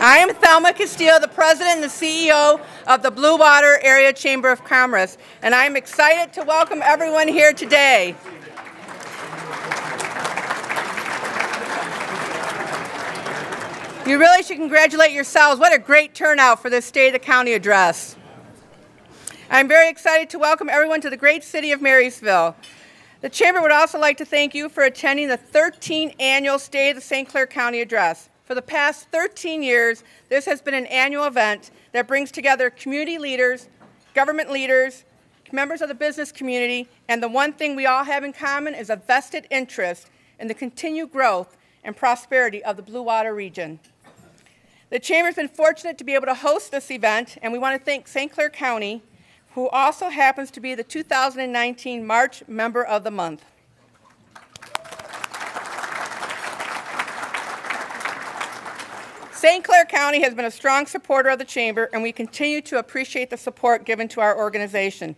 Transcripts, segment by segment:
I am Thelma Castillo, the President and the CEO of the Blue Water Area Chamber of Commerce, and I am excited to welcome everyone here today. You really should congratulate yourselves. What a great turnout for this State of the County address. I'm very excited to welcome everyone to the great city of Marysville. The Chamber would also like to thank you for attending the 13th annual State of the St. Clair County address. For the past 13 years, this has been an annual event that brings together community leaders, government leaders, members of the business community, and the one thing we all have in common is a vested interest in the continued growth and prosperity of the Blue Water region. The Chamber has been fortunate to be able to host this event, and we want to thank St. Clair County, who also happens to be the 2019 March Member of the Month. St. Clair County has been a strong supporter of the Chamber, and we continue to appreciate the support given to our organization.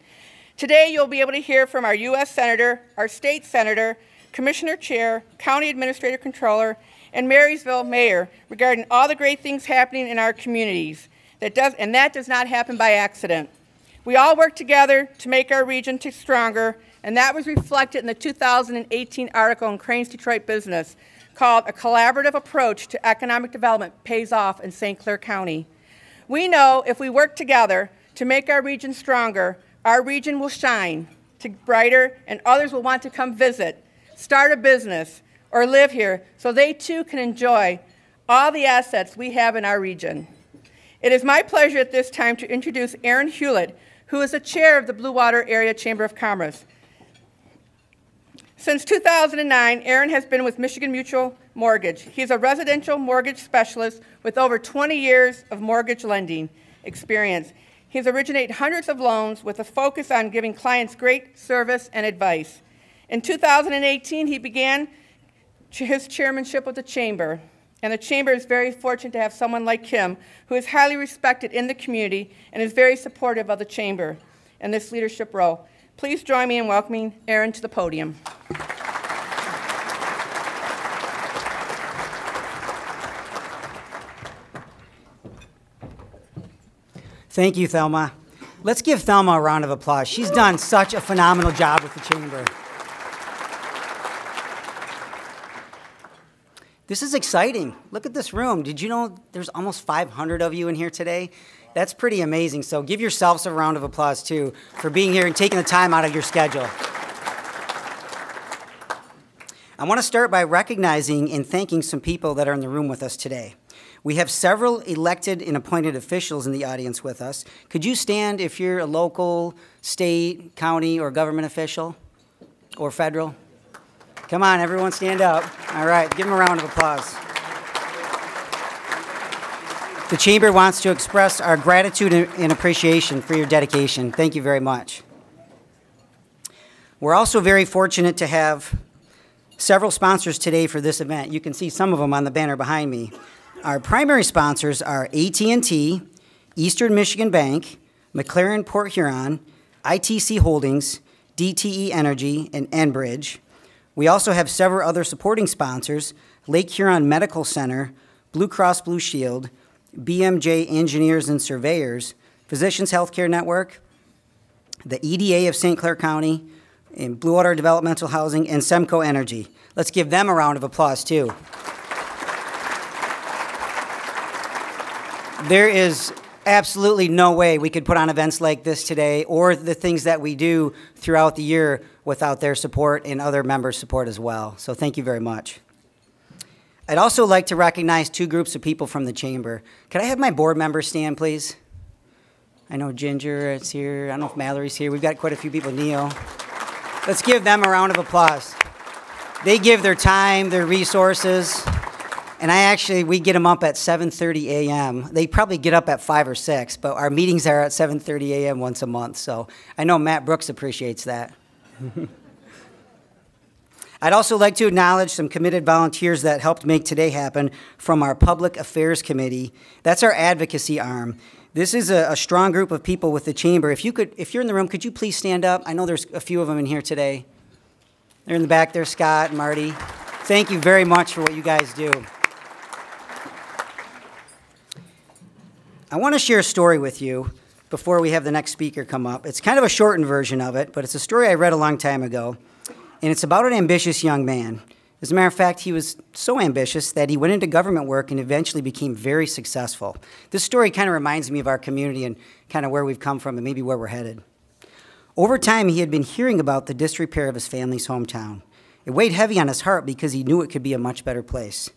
Today, you'll be able to hear from our U.S. Senator, our State Senator, Commissioner Chair, County Administrator Controller, and Marysville Mayor regarding all the great things happening in our communities. That does not happen by accident. We all work together to make our region stronger, and that was reflected in the 2018 article in Crain's Detroit Business called A Collaborative Approach to Economic Development Pays Off in St. Clair County. We know if we work together to make our region stronger, our region will shine brighter, and others will want to come visit, start a business, or live here so they too can enjoy all the assets we have in our region. It is my pleasure at this time to introduce Aaron Hewlett, who is the chair of the Blue Water Area Chamber of Commerce. Since 2009, Aaron has been with Michigan Mutual Mortgage. He's a residential mortgage specialist with over 20 years of mortgage lending experience. He's originated hundreds of loans with a focus on giving clients great service and advice. In 2018, he began his chairmanship of the Chamber, and the Chamber is very fortunate to have someone like him who is highly respected in the community and is very supportive of the Chamber in this leadership role. Please join me in welcoming Aaron to the podium. Thank you, Thelma. Let's give Thelma a round of applause. She's done such a phenomenal job with the Chamber. This is exciting. Look at this room. Did you know there's almost 500 of you in here today? That's pretty amazing. So give yourselves a round of applause, too, for being here and taking the time out of your schedule. I want to start by recognizing and thanking some people that are in the room with us today. We have several elected and appointed officials in the audience with us. Could you stand if you're a local, state, county, or government official or federal? Come on, everyone stand up. All right, give them a round of applause. The Chamber wants to express our gratitude and appreciation for your dedication. Thank you very much. We're also very fortunate to have several sponsors today for this event. You can see some of them on the banner behind me. Our primary sponsors are AT&T, Eastern Michigan Bank, McLaren Port Huron, ITC Holdings, DTE Energy, and Enbridge. We also have several other supporting sponsors: Lake Huron Medical Center, Blue Cross Blue Shield, BMJ Engineers and Surveyors, Physicians Healthcare Network, the EDA of St. Clair County, and Blue Water Developmental Housing, and Semco Energy. Let's give them a round of applause, too. There is absolutely no way we could put on events like this today or the things that we do throughout the year without their support and other members' support as well. So thank you very much. I'd also like to recognize two groups of people from the Chamber. Could I have my board members stand, please? I know Ginger is here. I don't know if Mallory's here. We've got quite a few people. Neil. Let's give them a round of applause. They give their time, their resources. And we get them up at 7:30 a.m. They probably get up at 5 or 6, but our meetings are at 7:30 a.m. once a month. So I know Matt Brooks appreciates that. I'd also like to acknowledge some committed volunteers that helped make today happen from our Public Affairs Committee. That's our advocacy arm. This is a strong group of people with the Chamber. If you're in the room, could you please stand up? I know there's a few of them in here today. They're in the back there, Scott and Marty. Thank you very much for what you guys do. I want to share a story with you before we have the next speaker come up. It's kind of a shortened version of it, but it's a story I read a long time ago, and it's about an ambitious young man. As a matter of fact, he was so ambitious that he went into government work and eventually became very successful. This story kind of reminds me of our community and kind of where we've come from and maybe where we're headed. Over time, he had been hearing about the disrepair of his family's hometown. It weighed heavy on his heart because he knew it could be a much better place.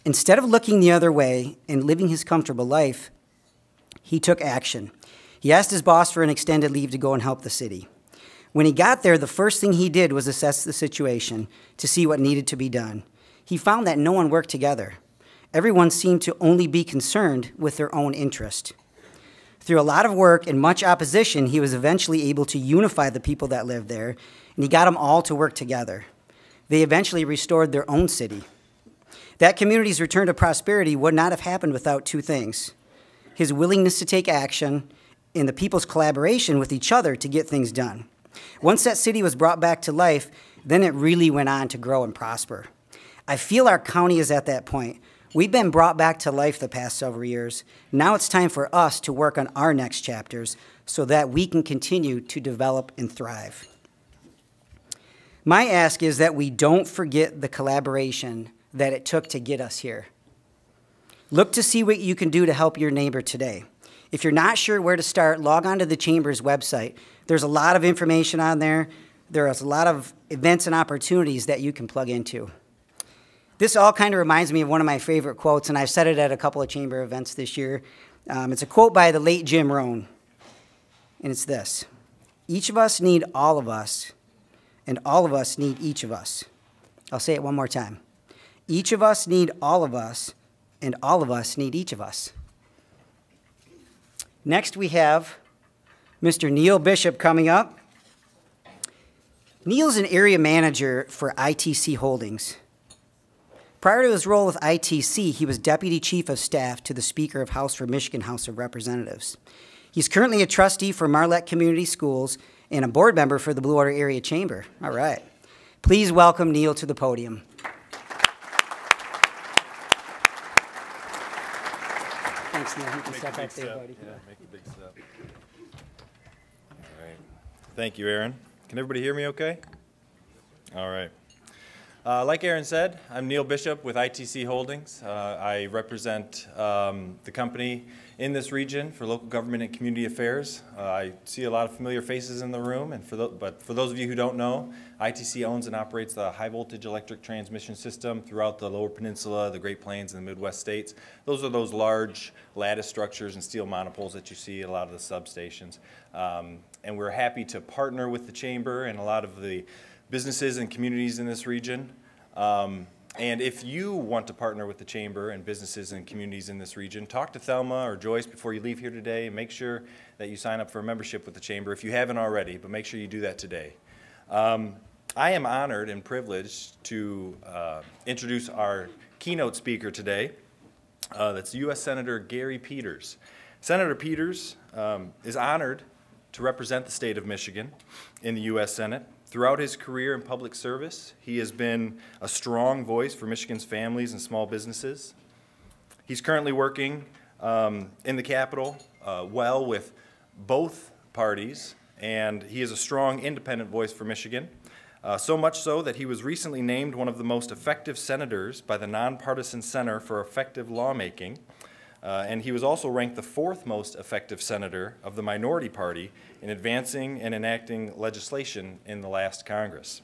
Instead of looking the other way and living his comfortable life, he took action. He asked his boss for an extended leave to go and help the city. When he got there, the first thing he did was assess the situation to see what needed to be done. He found that no one worked together. Everyone seemed to only be concerned with their own interest. Through a lot of work and much opposition, he was eventually able to unify the people that lived there, and he got them all to work together. They eventually restored their own city. That community's return to prosperity would not have happened without two things: his willingness to take action and the people's collaboration with each other to get things done. Once that city was brought back to life, then it really went on to grow and prosper. I feel our county is at that point. We've been brought back to life the past several years. Now it's time for us to work on our next chapters so that we can continue to develop and thrive. My ask is that we don't forget the collaboration that it took to get us here. Look to see what you can do to help your neighbor today. If you're not sure where to start, log on to the Chamber's website. There's a lot of information on there. There's a lot of events and opportunities that you can plug into. This all kind of reminds me of one of my favorite quotes, and I've said it at a couple of Chamber events this year. It's a quote by the late Jim Rohn, and it's this: "Each of us need all of us, and all of us need each of us." I'll say it one more time. Each of us need all of us, and all of us need each of us. Next, we have Mr. Neil Bishop coming up. Neil's an area manager for ITC Holdings. Prior to his role with ITC, he was Deputy Chief of Staff to the Speaker of House for Michigan House of Representatives. He's currently a trustee for Marlette Community Schools and a board member for the Blue Water Area Chamber. All right. Please welcome Neil to the podium. Thanks, Neil. You can step up there, buddy. Yeah, make a big step. All right. Thank you, Aaron. Can everybody hear me okay? All right. Like Aaron said, I'm Neil Bishop with ITC Holdings. I represent the company in this region for local government and community affairs. I see a lot of familiar faces in the room, and but for those of you who don't know, ITC owns and operates the high voltage electric transmission system throughout the Lower Peninsula, the Great Plains, and the Midwest states. Those are those large lattice structures and steel monopoles that you see at a lot of the substations. And we're happy to partner with the Chamber and a lot of the businesses and communities in this region. And if you want to partner with the Chamber and businesses and communities in this region, talk to Thelma or Joyce before you leave here today, and make sure that you sign up for a membership with the Chamber if you haven't already, but make sure you do that today. I am honored and privileged to introduce our keynote speaker today. That's U.S. Senator Gary Peters. Senator Peters is honored to represent the state of Michigan in the U.S. Senate. Throughout his career in public service, he has been a strong voice for Michigan's families and small businesses. He's currently working in the Capitol well with both parties, and he is a strong independent voice for Michigan, so much so that he was recently named one of the most effective senators by the Nonpartisan Center for Effective Lawmaking, and he was also ranked the 4th most effective senator of the minority party in advancing and enacting legislation in the last Congress.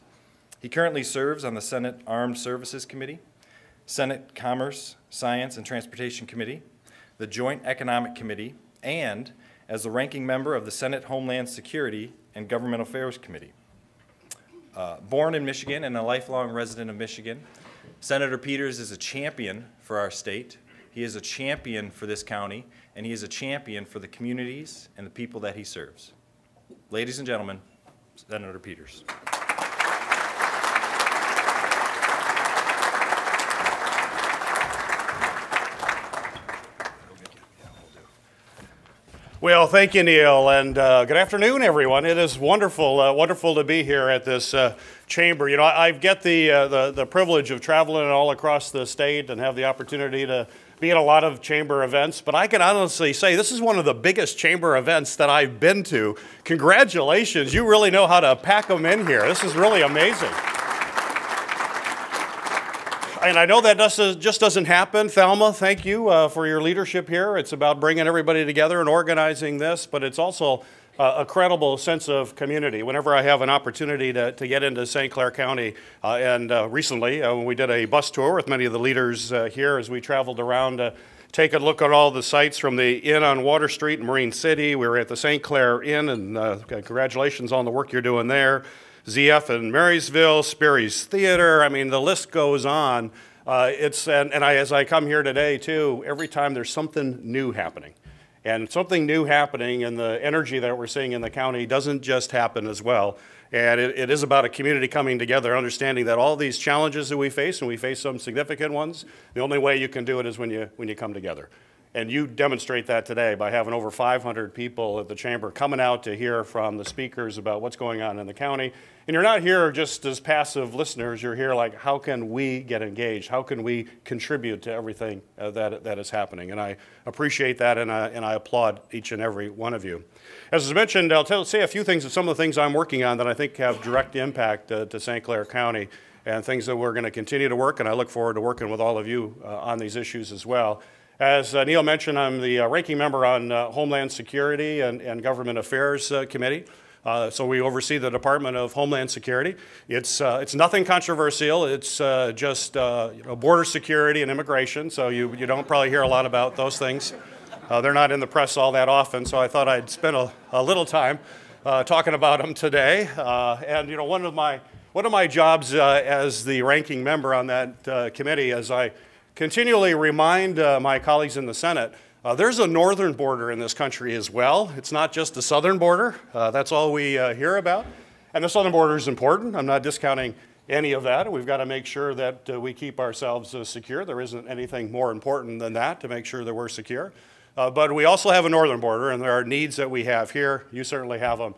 He currently serves on the Senate Armed Services Committee, Senate Commerce, Science, and Transportation Committee, the Joint Economic Committee, and as the ranking member of the Senate Homeland Security and Government Affairs Committee. Born in Michigan and a lifelong resident of Michigan, Senator Peters is a champion for our state. He is a champion for this county, and he is a champion for the communities and the people that he serves. Ladies and gentlemen, Senator Peters. Well, thank you, Neil, and good afternoon, everyone. It is wonderful, wonderful to be here at this chamber. You know, I get the privilege of traveling all across the state and have the opportunity to be at a lot of chamber events, but I can honestly say this is one of the biggest chamber events that I've been to. Congratulations, you really know how to pack them in here. This is really amazing. And I know that just doesn't happen. Thelma, thank you for your leadership here. It's about bringing everybody together and organizing this, but it's also a credible sense of community. Whenever I have an opportunity to get into St. Clair County, and recently when we did a bus tour with many of the leaders here as we traveled around to take a look at all the sites from the Inn on Water Street in Marine City. We were at the St. Clair Inn, and congratulations on the work you're doing there. ZF in Marysville, Sperry's Theater, I mean, the list goes on. As I come here today, too, every time there's something new happening. And something new happening, and the energy that we're seeing in the county doesn't just happen as well. And it is about a community coming together, understanding that all these challenges that we face, and we face some significant ones, the only way you can do it is when you come together. And you demonstrate that today by having over 500 people at the chamber coming out to hear from the speakers about what's going on in the county. And you're not here just as passive listeners. You're here like, how can we get engaged? How can we contribute to everything that is happening? And I appreciate that, and I applaud each and every one of you. As I mentioned, I'll say a few things of some of the things I'm working on that I think have direct impact to St. Clair County, and things that we're going to continue to work, and I look forward to working with all of you on these issues as well. As Neil mentioned, I'm the ranking member on Homeland Security and Government Affairs Committee. So we oversee the Department of Homeland Security. It's nothing controversial. It's just border security and immigration. So you don't probably hear a lot about those things. They're not in the press all that often. So I thought I'd spend a little time talking about them today. And one of my jobs as the ranking member on that committee, as I continually remind my colleagues in the Senate, there's a northern border in this country as well. It's not just the southern border. That's all we hear about. And the southern border is important. I'm not discounting any of that. We've got to make sure that we keep ourselves secure. There isn't anything more important than that, to make sure that we're secure. But we also have a northern border, and there are needs that we have here. You certainly have them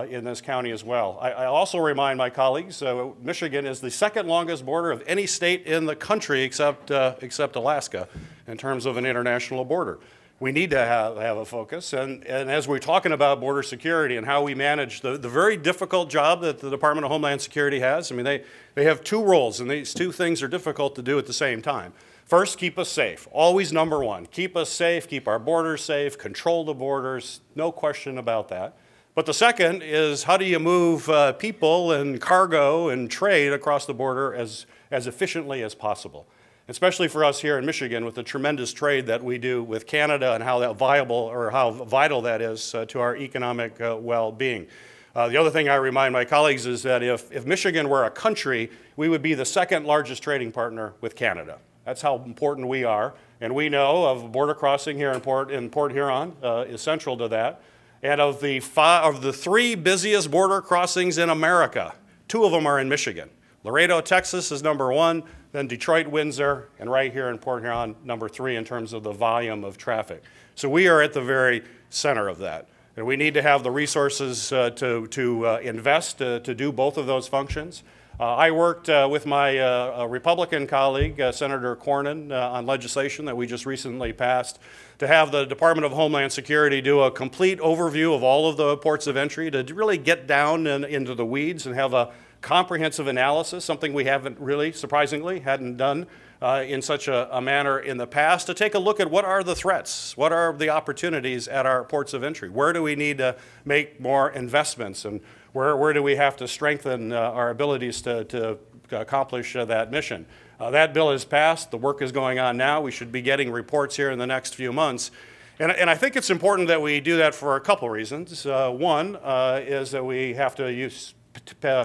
in this county as well. I also remind my colleagues, Michigan is the second longest border of any state in the country except Alaska in terms of an international border. We need to have a focus, and as we're talking about border security and how we manage the very difficult job that the Department of Homeland Security has, I mean, they have two roles, and these two things are difficult to do at the same time. First, keep us safe. Always number one. Keep us safe, keep our borders safe, control the borders, no question about that. But the second is, how do you move people and cargo and trade across the border as efficiently as possible? Especially for us here in Michigan, with the tremendous trade that we do with Canada and how vital that is to our economic well-being. The other thing I remind my colleagues is that if Michigan were a country, we would be the second largest trading partner with Canada. That's how important we are. And we know of border crossing here in Port Huron is central to that. And of the three busiest border crossings in America, 2 of them are in Michigan. Laredo, Texas is number 1, then Detroit, Windsor, and right here in Port Huron, number 3 in terms of the volume of traffic. So we are at the very center of that. And we need to have the resources to invest to do both of those functions. I worked with my Republican colleague, Senator Cornyn, on legislation that we just recently passed to have the Department of Homeland Security do a complete overview of all of the ports of entry, to really get down into the weeds and have a comprehensive analysis, something we haven't really, surprisingly, hadn't done in such a manner in the past, to take a look at what are the threats, what are the opportunities at our ports of entry, where do we need to make more investments, and where do we have to strengthen our abilities to accomplish that mission. That bill is passed. The work is going on now. We should be getting reports here in the next few months. And I think it's important that we do that for a couple reasons. One is that we have to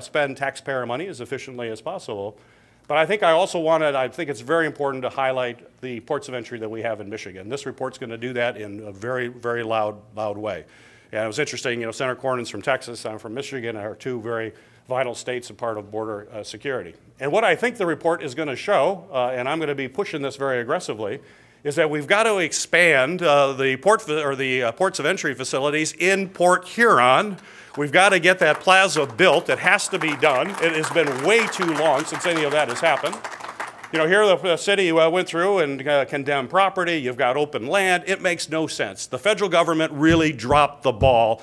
spend taxpayer money as efficiently as possible. But I think I think it's very important to highlight the ports of entry that we have in Michigan. This report's going to do that in a very, very loud way. And it was interesting, Senator Cornyn's from Texas, I'm from Michigan, are 2 very vital states and part of border security. And what I think the report is going to show, and I'm going to be pushing this very aggressively, is that we've got to expand the ports of entry facilities in Port Huron. We've got to get that plaza built. It has to be done. It has been way too long since any of that has happened. You know, here the city went through and condemned property. You've got open land. It makes no sense. The federal government really dropped the ball,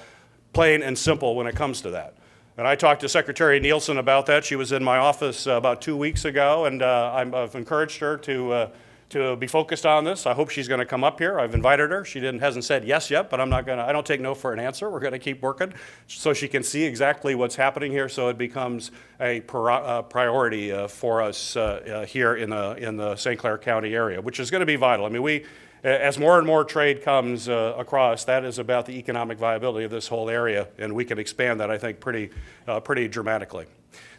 plain and simple, when it comes to that. And I talked to Secretary Nielsen about that. She was in my office about 2 weeks ago, and I've encouraged her to be focused on this. I hope she's going to come up here. I've invited her. She hasn't said yes yet, but I don't take no for an answer. We're going to keep working so she can see exactly what's happening here, so it becomes a priority for us here in the St. Clair County area, which is going to be vital. I mean, as more and more trade comes across, that is about the economic viability of this whole area, and we can expand that, I think, pretty dramatically.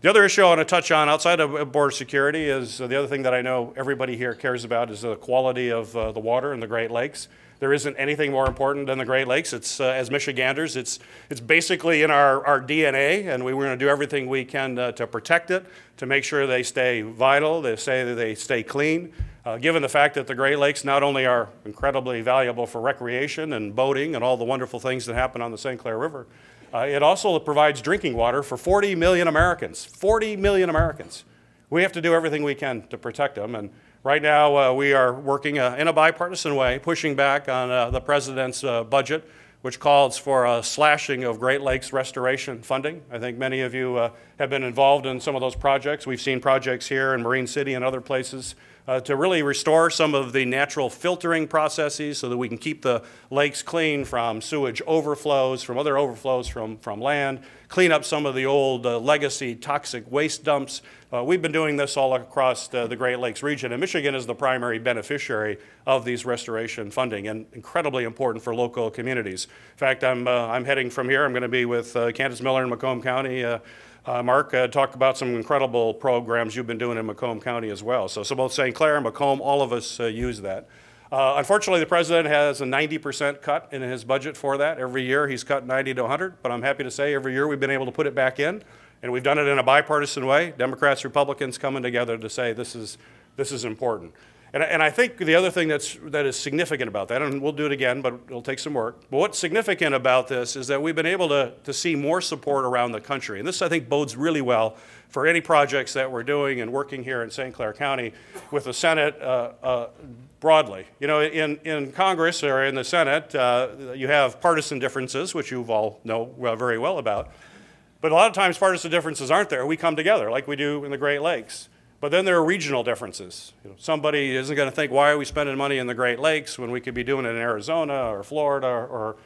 The other issue I want to touch on outside of border security is the other thing that I know everybody here cares about is the quality of the water in the Great Lakes. There isn't anything more important than the Great Lakes. It's, as Michiganders, it's basically in our DNA, and we're going to do everything we can to protect it, to make sure they stay vital, they stay clean. Given the fact that the Great Lakes not only are incredibly valuable for recreation and boating and all the wonderful things that happen on the St. Clair River, it also provides drinking water for 40 million Americans. 40 million Americans. We have to do everything we can to protect them. And right now we are working in a bipartisan way, pushing back on the president's budget, which calls for a slashing of Great Lakes restoration funding. I think many of you have been involved in some of those projects. We've seen projects here in Marine City and other places to really restore some of the natural filtering processes so that we can keep the lakes clean from sewage overflows, from other overflows from land, clean up some of the old legacy toxic waste dumps. We've been doing this all across the Great Lakes region, and Michigan is the primary beneficiary of these restoration funding, and incredibly important for local communities. In fact, I'm heading from here. I'm going to be with Candace Miller in Macomb County. Mark, talk about some incredible programs you've been doing in Macomb County as well. So both St. Clair and Macomb, all of us use that. Unfortunately, the president has a 90% cut in his budget for that. Every year he's cut 90 to 100, but I'm happy to say every year we've been able to put it back in, and we've done it in a bipartisan way. Democrats, Republicans coming together to say this is important. And I think the other thing that is significant about that, and we'll do it again, but it'll take some work, but what's significant about this is that we've been able to see more support around the country. And this, I think, bodes really well for any projects that we're doing and working here in St. Clair County with the Senate broadly. You know, in Congress or in the Senate, you have partisan differences, which you all know very well about. But a lot of times partisan differences aren't there. We come together like we do in the Great Lakes. But then there are regional differences. You know, somebody isn't going to think, why are we spending money in the Great Lakes when we could be doing it in Arizona or Florida or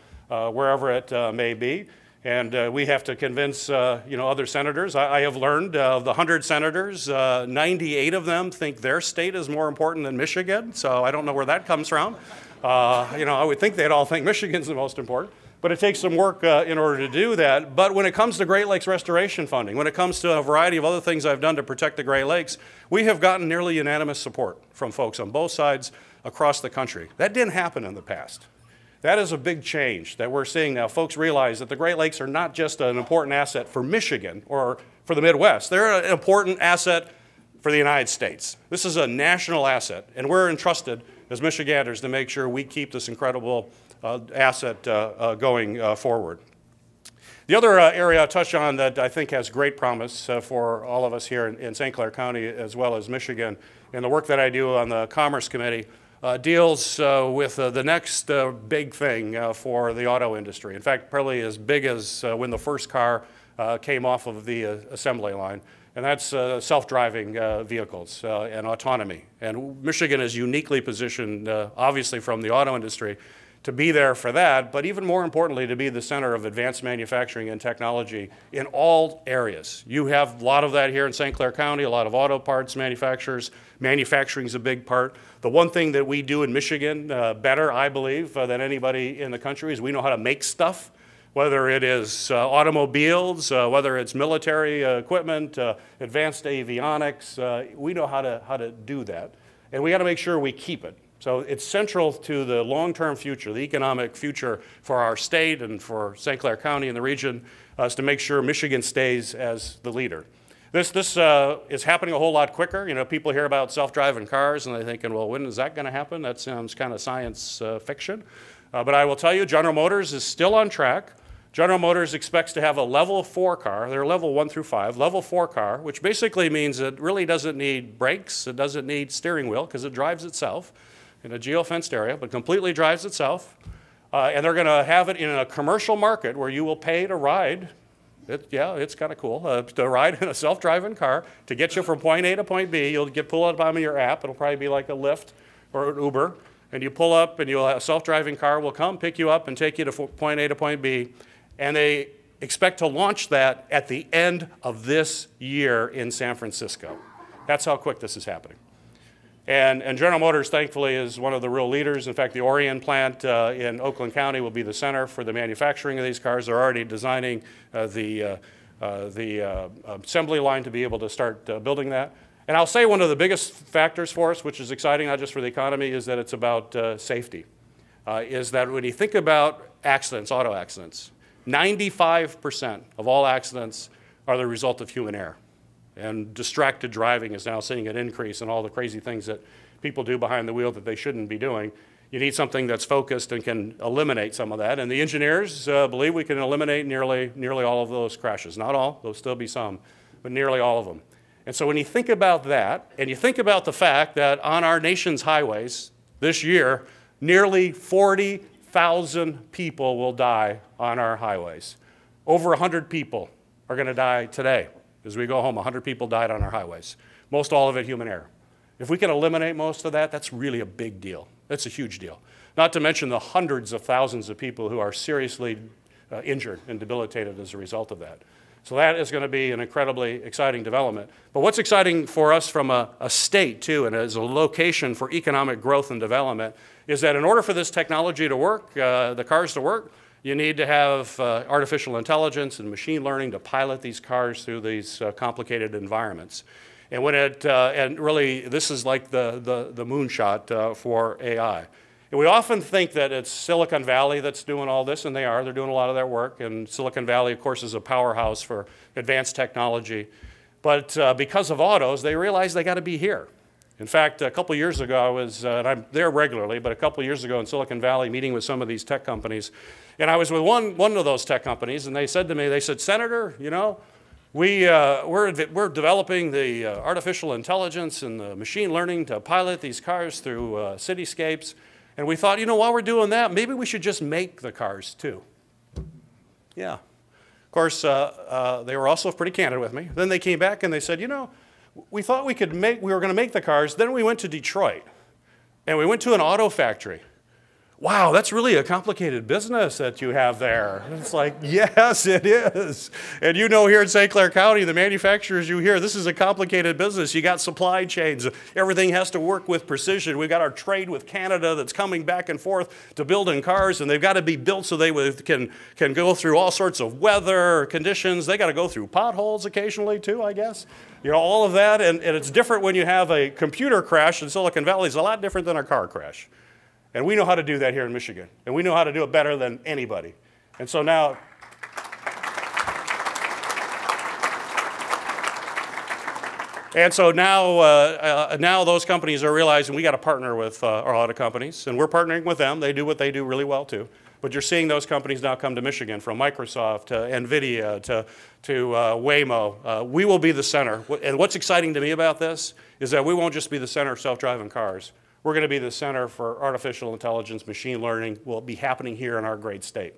wherever it may be. And we have to convince other senators. I have learned of the 100 senators, 98 of them think their state is more important than Michigan. So I don't know where that comes from. I would think they'd all think Michigan's the most important. But it takes some work in order to do that. But when it comes to Great Lakes restoration funding, when it comes to a variety of other things I've done to protect the Great Lakes, we have gotten nearly unanimous support from folks on both sides across the country. That didn't happen in the past. That is a big change that we're seeing now. Folks realize that the Great Lakes are not just an important asset for Michigan or for the Midwest. They're an important asset for the United States. This is a national asset, and we're entrusted as Michiganders to make sure we keep this incredible asset going forward. The other area I'll touch on that I think has great promise for all of us here in St. Clair County as well as Michigan, and the work that I do on the Commerce Committee deals with the next big thing for the auto industry. In fact, probably as big as when the first car came off of the assembly line, and that's self-driving vehicles and autonomy. And Michigan is uniquely positioned, obviously from the auto industry, to be there for that, but even more importantly, to be the center of advanced manufacturing and technology in all areas. You have a lot of that here in St. Clair County, a lot of auto parts manufacturers. Manufacturing is a big part. The one thing that we do in Michigan better, I believe, than anybody in the country is we know how to make stuff, whether it is automobiles, whether it's military equipment, advanced avionics. We know how to do that, and we got to make sure we keep it. So it's central to the long-term future, the economic future for our state and for St. Clair County and the region, is to make sure Michigan stays as the leader. This is happening a whole lot quicker. You know, people hear about self-driving cars and they're thinking, well, when is that going to happen? That sounds kind of science fiction. But I will tell you, General Motors is still on track General Motors expects to have a level 4 car. They're level 1 through 5, level 4 car, which basically means it really doesn't need brakes, it doesn't need steering wheel because it drives itself in a geofenced area, but completely drives itself. And they're going to have it in a commercial market where you will pay to ride. Yeah, it's kind of cool to ride in a self-driving car to get you from point A to point B. You'll pull up on your app. It'll probably be like a Lyft or an Uber. And you pull up and a self-driving car will come pick you up and take you to point A to point B. And they expect to launch that at the end of this year in San Francisco. That's how quick this is happening. And General Motors, thankfully, is one of the real leaders. In fact, the Orion plant in Oakland County will be the center for the manufacturing of these cars. They're already designing the assembly line to be able to start building that. And I'll say one of the biggest factors for us, which is exciting not just for the economy, is that it's about safety. Is that when you think about accidents, auto accidents, 95% of all accidents are the result of human error. And distracted driving is now seeing an increase in all the crazy things that people do behind the wheel that they shouldn't be doing. You need something that's focused and can eliminate some of that. And the engineers believe we can eliminate nearly all of those crashes. Not all, there'll still be some, but nearly all of them. And so when you think about that, and you think about the fact that on our nation's highways this year, nearly 40,000 people will die on our highways. Over 100 people are going to die today. As we go home, 100 people died on our highways. Most all of it human error. If we can eliminate most of that, that's really a big deal. That's a huge deal. Not to mention the hundreds of thousands of people who are seriously injured and debilitated as a result of that. So that is going to be an incredibly exciting development. But what's exciting for us from a state, too, and as a location for economic growth and development, is that in order for this technology to work, the cars to work, you need to have artificial intelligence and machine learning to pilot these cars through these complicated environments. And when and really, this is like the moonshot for AI. And we often think that it's Silicon Valley that's doing all this, and they are. They're doing a lot of that work. And Silicon Valley, of course, is a powerhouse for advanced technology. But because of autos, they realized they got to be here. In fact, a couple years ago, I was, and I'm there regularly, but a couple years ago in Silicon Valley meeting with some of these tech companies. And I was with one of those tech companies, and they said to me, they said, Senator, you know, we're developing the artificial intelligence and the machine learning to pilot these cars through cityscapes. And we thought, you know, while we're doing that, maybe we should just make the cars too. Yeah. Of course, they were also pretty candid with me. Then they came back and they said, you know, we thought we were going to make the cars. Then we went to Detroit and we went to an auto factory. Wow, that's really a complicated business that you have there. And it's like, yes, it is. And you know, here in St. Clair County, the manufacturers you hear, this is a complicated business. You got supply chains. Everything has to work with precision. We've got our trade with Canada that's coming back and forth to building cars, and they've got to be built so they can go through all sorts of weather conditions. They got to go through potholes occasionally too, I guess. You know, all of that, and it's different when you have a computer crash in Silicon Valley. It's a lot different than a car crash. And we know how to do that here in Michigan. And we know how to do it better than anybody. And so now, now those companies are realizing we got to partner with our auto companies. And we're partnering with them. They do what they do really well, too. But you're seeing those companies now come to Michigan, from Microsoft to NVIDIA to Waymo. We will be the center. And what's exciting to me about this is that we won't just be the center of self-driving cars. We're going to be the center for artificial intelligence, machine learning will be happening here in our great state.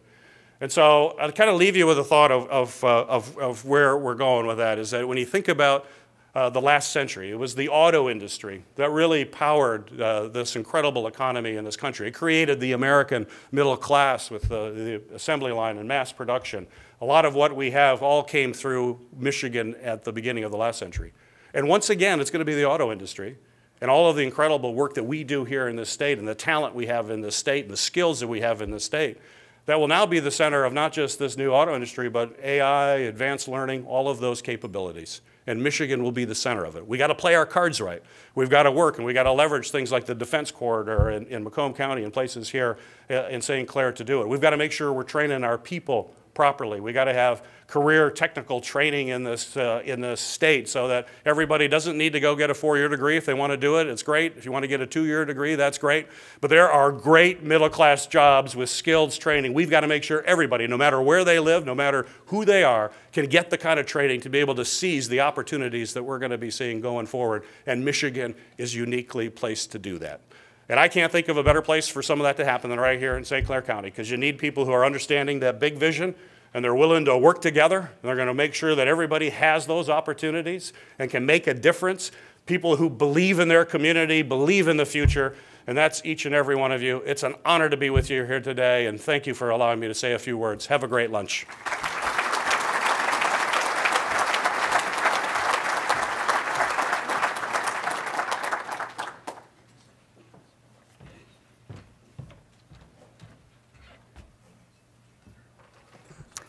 And so I'll kind of leave you with a thought of where we're going with that, is that when you think about the last century, it was the auto industry that really powered this incredible economy in this country. It created the American middle class with the assembly line and mass production. A lot of what we have all came through Michigan at the beginning of the last century. And once again, it's going to be the auto industry and all of the incredible work that we do here in this state and the talent we have in this state and the skills that we have in this state that will now be the center of not just this new auto industry, but AI, advanced learning, all of those capabilities. And Michigan will be the center of it. We got to play our cards right. We've got to work, and we got to leverage things like the defense corridor in Macomb County and places here in St. Clair to do it. We've got to make sure we're training our people properly. We got to have career technical training in this state so that everybody doesn't need to go get a 4-year degree. If they want to do it, it's great. If you want to get a 2-year degree, that's great. But there are great middle-class jobs with skills training. We've got to make sure everybody, no matter where they live, no matter who they are, can get the kind of training to be able to seize the opportunities that we're going to be seeing going forward. And Michigan is uniquely placed to do that. And I can't think of a better place for some of that to happen than right here in St. Clair County, because you need people who are understanding that big vision, and they're willing to work together, and they're going to make sure that everybody has those opportunities and can make a difference. People who believe in their community, believe in the future, and that's each and every one of you. It's an honor to be with you here today, and thank you for allowing me to say a few words. Have a great lunch.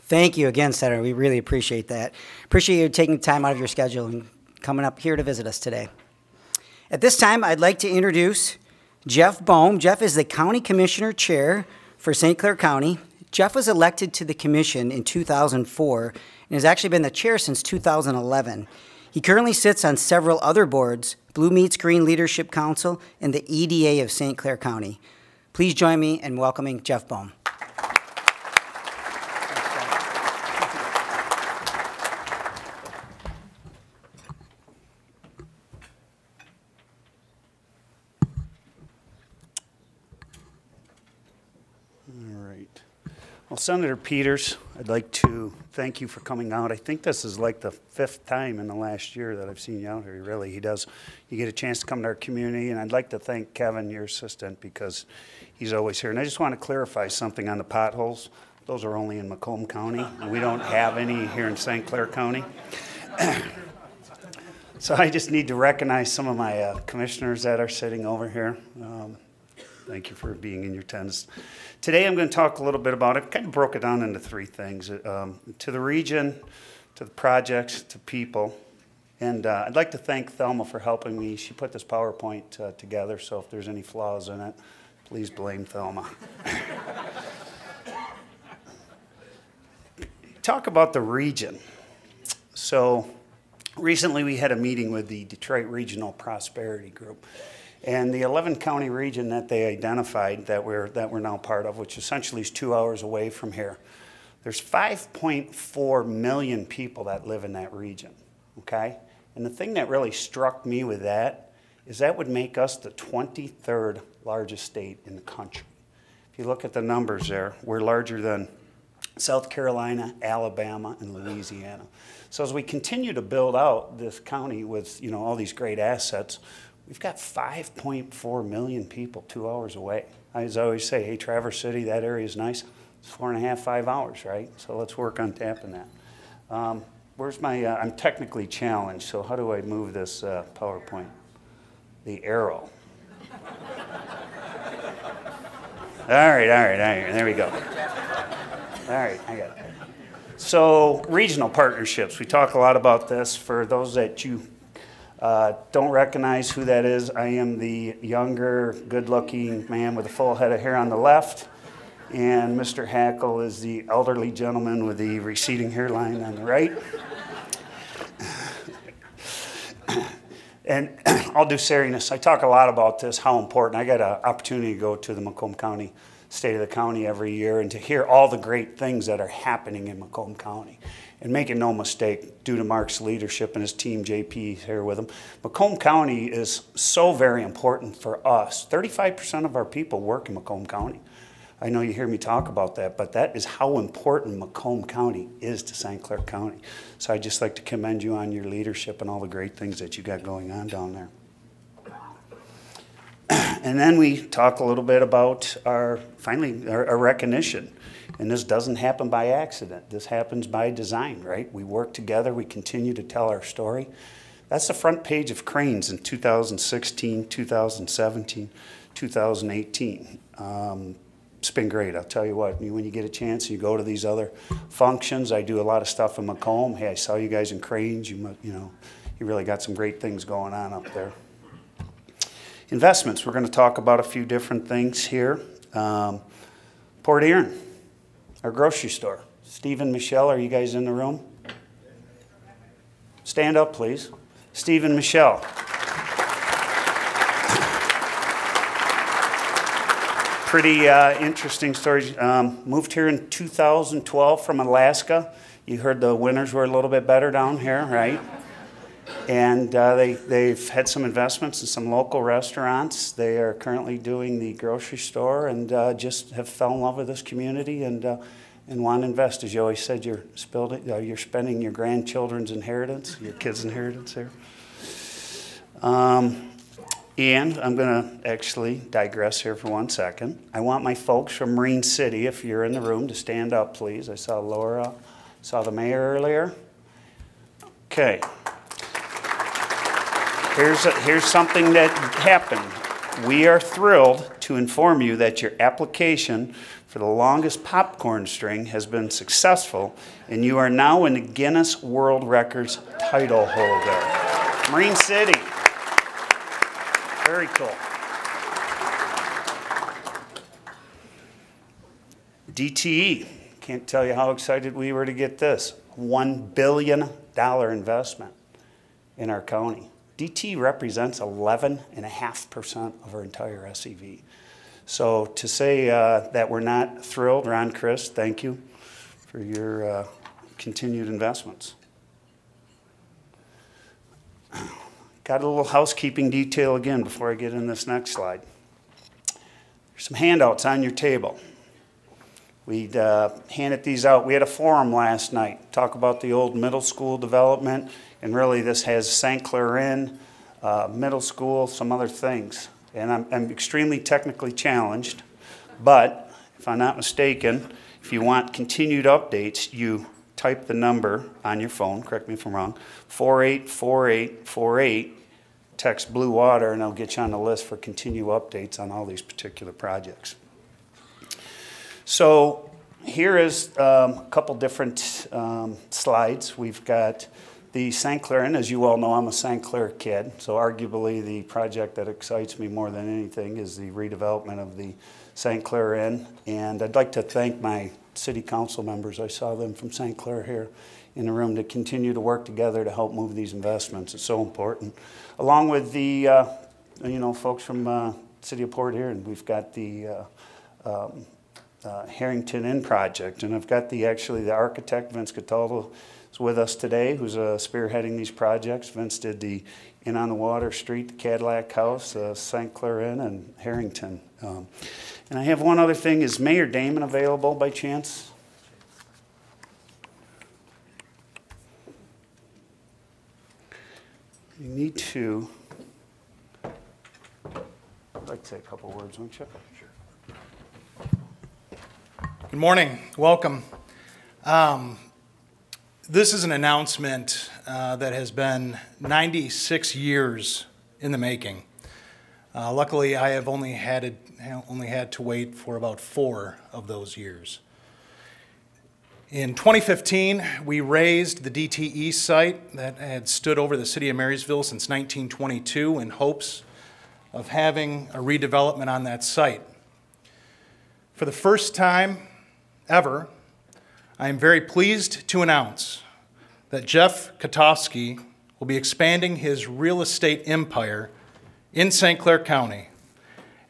Thank you again, Senator. We really appreciate that. Appreciate you taking time out of your schedule and coming up here to visit us today. At this time, I'd like to introduce Jeff Bohm. Jeff is the County Commissioner Chair for St. Clair County. Jeff was elected to the commission in 2004 and has actually been the chair since 2011. He currently sits on several other boards, Blue Meets Green Leadership Council and the EDA of St. Clair County. Please join me in welcoming Jeff Bohm. Well, Senator Peters, I'd like to thank you for coming out. I think this is like the 5th time in the last year that I've seen you out here. Really, you get a chance to come to our community, and I'd like to thank Kevin, your assistant, because he's always here. And I just want to clarify something on the potholes. Those are only in Macomb County, and we don't have any here in St. Clair County. So I just need to recognize some of my commissioners that are sitting over here. Thank you for being in your attendance. Today I'm going to talk a little bit about it. Kind of broke it down into 3 things. To the region, to the projects, to people. And I'd like to thank Thelma for helping me. She put this PowerPoint together, so if there's any flaws in it, please blame Thelma. Talk about the region. So recently we had a meeting with the Detroit Regional Prosperity Group. And the 11-county region that they identified that we're now part of, which essentially is 2 hours away from here, there's 5.4 million people that live in that region, okay? And the thing that really struck me with that is that would make us the 23rd largest state in the country. If you look at the numbers there, we're larger than South Carolina, Alabama, and Louisiana. So as we continue to build out this county with, all these great assets, we've got 5.4 million people 2 hours away. I always say, hey, Traverse City, that area is nice. It's 4.5, 5 hours, right? So let's work on tapping that. Where's my, I'm technically challenged, so how do I move this PowerPoint? The arrow. All right, there we go. All right, I got it. So regional partnerships, we talk a lot about this. For those that you don't recognize who that is, I am the younger, good-looking man with a full head of hair on the left, and Mr. Hackle is the elderly gentleman with the receding hairline on the right. And I'll do serious. I talk a lot about this, how important. I got an opportunity to go to the Macomb County State of the County every year and to hear all the great things that are happening in Macomb County. And making no mistake, due to Mark's leadership and his team, JP is here with him, Macomb County is so very important for us. 35% of our people work in Macomb County. I know you hear me talk about that, but that is how important Macomb County is to St. Clair County. So I'd just like to commend you on your leadership and all the great things that you got going on down there. And then we talk a little bit about our recognition. And this doesn't happen by accident. This happens by design, right? We work together. We continue to tell our story. That's the front page of Cranes in 2016, 2017, 2018. It's been great. I'll tell you what, when you get a chance, you go to these other functions. I do a lot of stuff in Macomb. Hey, I saw you guys in Cranes. You really got some great things going on up there. Investments. We're going to talk about a few different things here. Port Erin, our grocery store, Steve and Michelle, are you guys in the room? Stand up, please. Steve and Michelle. Pretty interesting story. Moved here in 2012 from Alaska. You heard the winters were a little bit better down here, right? And they've had some investments in some local restaurants. They are currently doing the grocery store and just have fell in love with this community and want to invest. As you always said, you're spending your grandchildren's inheritance, your kids' inheritance here. And I'm going to actually digress here for 1 second. I want my folks from Marine City, if you're in the room, to stand up, please. I saw Laura, saw the mayor earlier. Okay. Here's something that happened. We are thrilled to inform you that your application for the longest popcorn string has been successful, and you are now in the Guinness World Records title holder. Marine City. Very cool. DTE. Can't tell you how excited we were to get this. $1 billion investment in our county. DTE represents 11.5% of our entire SEV. So to say that we're not thrilled, Ron, Chris, thank you for your continued investments. Got a little housekeeping detail again before I get in this next slide. There's some handouts on your table. We'd handed these out. We had a forum last night, talk about the old middle school development, and really this has St. Clair Inn, middle school, some other things. And I'm extremely technically challenged, but if I'm not mistaken, if you want continued updates, you type the number on your phone, correct me if I'm wrong, 484848, text Blue Water, and I'll get you on the list for continued updates on all these particular projects. So here is a couple different slides. We've got the St. Clair Inn. As you all know, I'm a St. Clair kid, so arguably the project that excites me more than anything is the redevelopment of the St. Clair Inn. And I'd like to thank my city council members. I saw them from St. Clair here in the room to continue to work together to help move these investments. It's so important. Along with the folks from City of Port here, and we've got the Harrington Inn project, and I've got the architect Vince Cataldo is with us today, who's spearheading these projects. Vince did the Inn on the Water Street, the Cadillac House, St. Clair Inn, and Harrington. And I have one other thing. Is Mayor Damon available by chance? You need to. I'd like to say a couple words, won't you? Good morning. Welcome. This is an announcement that has been 96 years in the making. Luckily, I have only had to wait for about 4 of those years. In 2015, we raised the DTE site that had stood over the city of Marysville since 1922 in hopes of having a redevelopment on that site. For the first time ever, I am very pleased to announce that Jeff Katofsky will be expanding his real estate empire in St. Clair County,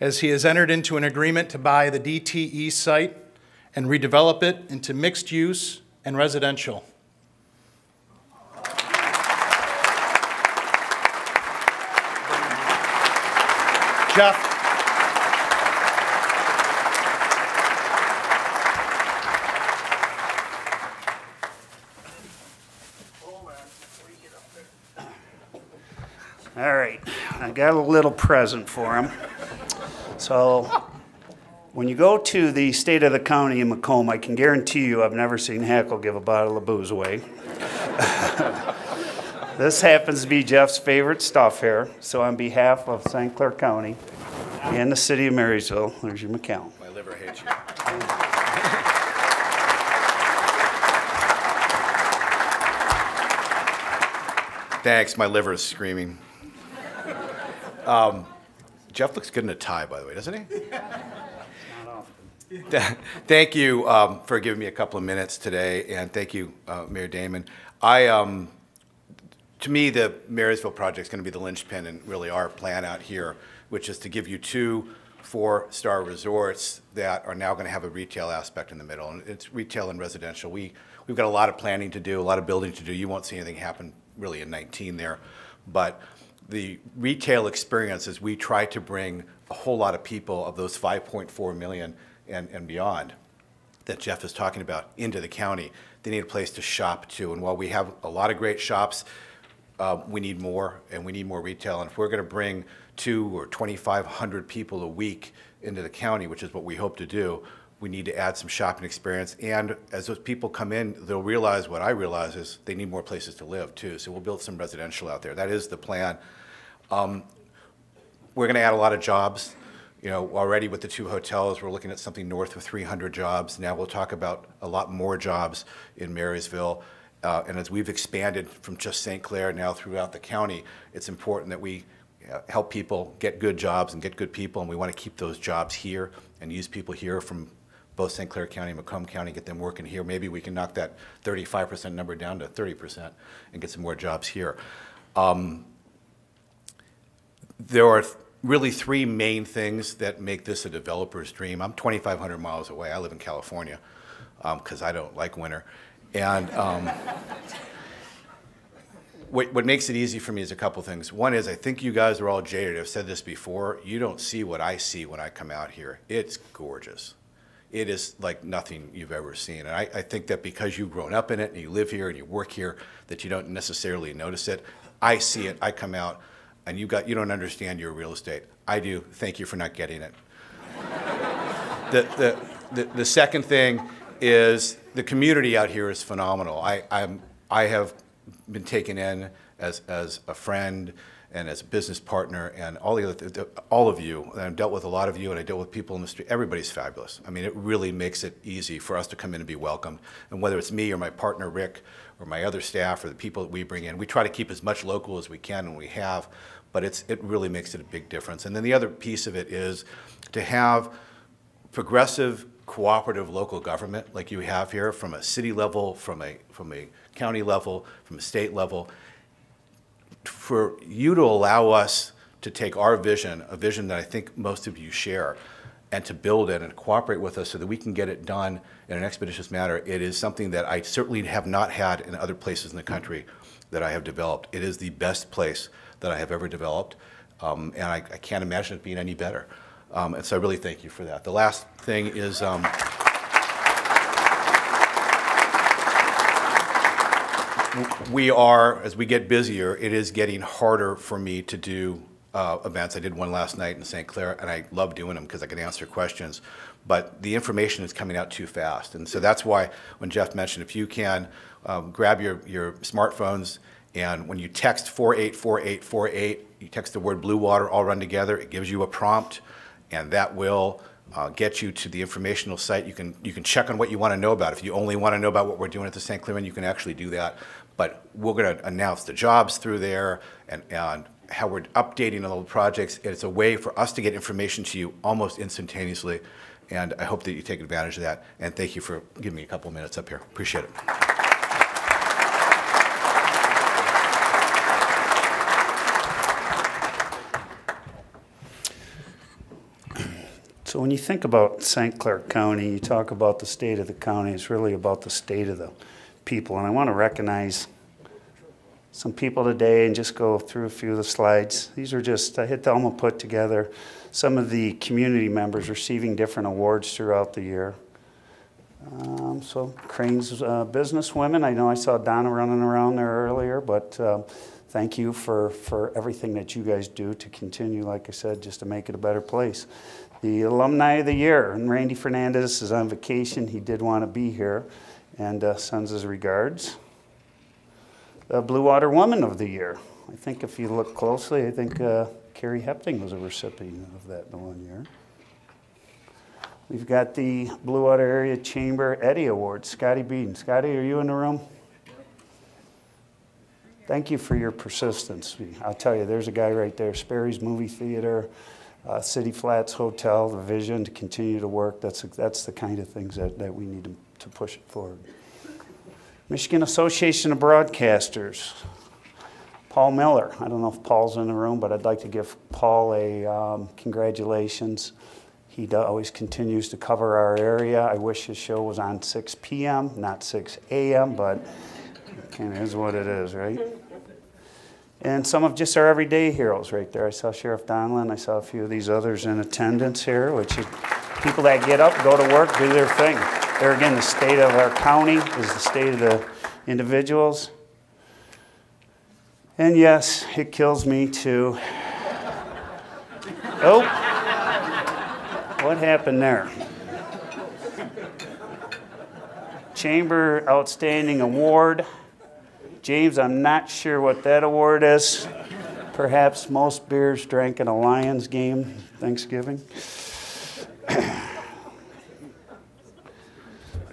as he has entered into an agreement to buy the DTE site and redevelop it into mixed use and residential. Jeff. All right, I got a little present for him. So when you go to the State of the County in Macomb, I can guarantee you I've never seen Hackle give a bottle of booze away. This happens to be Jeff's favorite stuff here. So on behalf of St. Clair County and the city of Marysville, there's your McCown. My liver hates you. Thanks, my liver is screaming. Jeff looks good in a tie, by the way, doesn't he? Not often. Thank you for giving me a couple of minutes today, and thank you, Mayor Damon. To me, the Marysville project is going to be the linchpin and really our plan out here, which is to give you 2 4-star resorts that are now going to have a retail aspect in the middle. And it's retail and residential. We've got a lot of planning to do, a lot of building to do. You won't see anything happen really in 19 there. But the retail experience is we try to bring a whole lot of people of those 5.4 million and beyond that Jeff is talking about into the county. They need a place to shop too. And while we have a lot of great shops, we need more, and we need more retail. And if we're going to bring 2 or 2,500 people a week into the county, which is what we hope to do, we need to add some shopping experience. And as those people come in, they'll realize what I realize is they need more places to live too. So we'll build some residential out there. That is the plan. We're going to add a lot of jobs. You know, already with the 2 hotels, we're looking at something north of 300 jobs. Now we'll talk about a lot more jobs in Marysville. And as we've expanded from just St. Clair now throughout the county, it's important that we help people get good jobs and get good people, and we want to keep those jobs here and use people here from both St. Clair County and Macomb County, get them working here. Maybe we can knock that 35% number down to 30% and get some more jobs here. There are really 3 main things that make this a developer's dream. I'm 2,500 miles away. I live in California because I don't like winter. And what makes it easy for me is a couple things. One is I think you guys are all jaded. I've said this before. You don't see what I see when I come out here. It's gorgeous. It is like nothing you've ever seen. And I think that because you've grown up in it and you live here and you work here, that you don't necessarily notice it. I see it. I come out, and you don't understand your real estate. I do. Thank you for not getting it. The second thing is the community out here is phenomenal. I have been taken in as a friend and as a business partner, and all of you. And I've dealt with a lot of you, and I dealt with people in the street. Everybody's fabulous. I mean, it really makes it easy for us to come in and be welcomed. And whether it's me or my partner Rick or my other staff or the people that we bring in, we try to keep as much local as we can, and we have. But it really makes it a big difference. And then the other piece of it is to have progressive, cooperative local government like you have here, from a city level, from a county level, from a state level, for you to allow us to take our vision, a vision that I think most of you share, and to build it and cooperate with us so that we can get it done in an expeditious manner. It is something that I certainly have not had in other places in the country that I have developed. It is the best place that I have ever developed, and I can't imagine it being any better. And so I really thank you for that. The last thing is we are, as we get busier, it is getting harder for me to do events. I did one last night in St. Clair, and I love doing them because I can answer questions. But the information is coming out too fast. And so that's why when Jeff mentioned, if you can grab your smartphones, and when you text 484848, you text the word Blue Water all run together, it gives you a prompt, and that will get you to the informational site. You can check on what you want to know about. If you only want to know about what we're doing at the St. Clair, you can actually do that. But we're going to announce the jobs through there and how we're updating all the projects. It's a way for us to get information to you almost instantaneously, and I hope that you take advantage of that. And thank you for giving me a couple of minutes up here. Appreciate it. So when you think about St. Clair County, you talk about the state of the county, it's really about the state of the people. And I want to recognize some people today and just go through a few of the slides. These are just, Thelma put together some of the community members receiving different awards throughout the year. So Crane's businesswomen, I know I saw Donna running around there earlier, but thank you for everything that you guys do to continue, like I said, just to make it a better place. The Alumni of the Year, and Randy Fernandez is on vacation. He did want to be here, and sends his regards. The Blue Water Woman of the Year. I think if you look closely, I think Carrie Hepting was a recipient of that in one year. We've got the Blue Water Area Chamber Eddie Award, Scotty Beeden. Scotty, are you in the room? Thank you for your persistence. I'll tell you, there's a guy right there, Sperry's Movie Theater, City Flats Hotel, the vision to continue to work. That's the kind of things that we need to push it forward. Michigan Association of Broadcasters. Paul Miller. I don't know if Paul's in the room, but I'd like to give Paul a congratulations. He always continues to cover our area. I wish his show was on 6 p.m., not 6 a.m., but it kind of is what it is, right? And some of just our everyday heroes right there. I saw Sheriff Donlin. I saw a few of these others in attendance here, which is people that get up, go to work, do their thing. There again, the state of our county is the state of the individuals. And yes, it kills me too. Oh, what happened there? Chamber Outstanding Award. James, I'm not sure what that award is. Perhaps most beers drank in a Lions game Thanksgiving.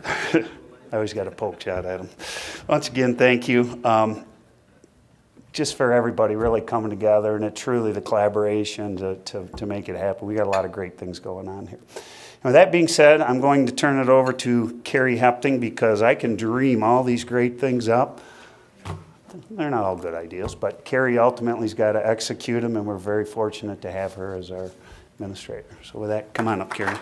I always got a poke shot at him. Once again, thank you. Just for everybody really coming together, and it's truly the collaboration to make it happen. We got a lot of great things going on here. And with that being said, I'm going to turn it over to Carrie Hepting because I can dream all these great things up. They're not all good ideas, but Carrie ultimately has got to execute them, and we're very fortunate to have her as our administrator. So with that, come on up, Carrie.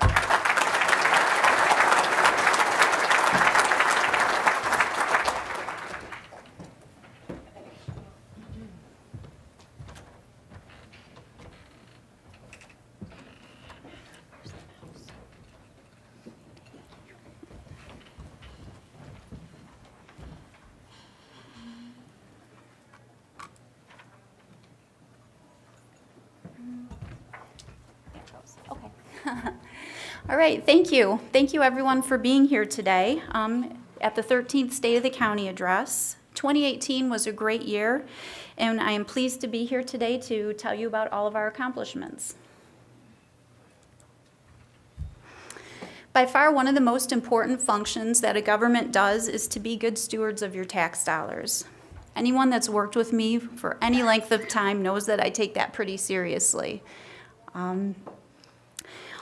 All right, thank you. Thank you everyone for being here today at the 13th State of the County Address. 2018 was a great year, and I am pleased to be here today to tell you about all of our accomplishments. By far, one of the most important functions that a government does is to be good stewards of your tax dollars. Anyone that's worked with me for any length of time knows that I take that pretty seriously.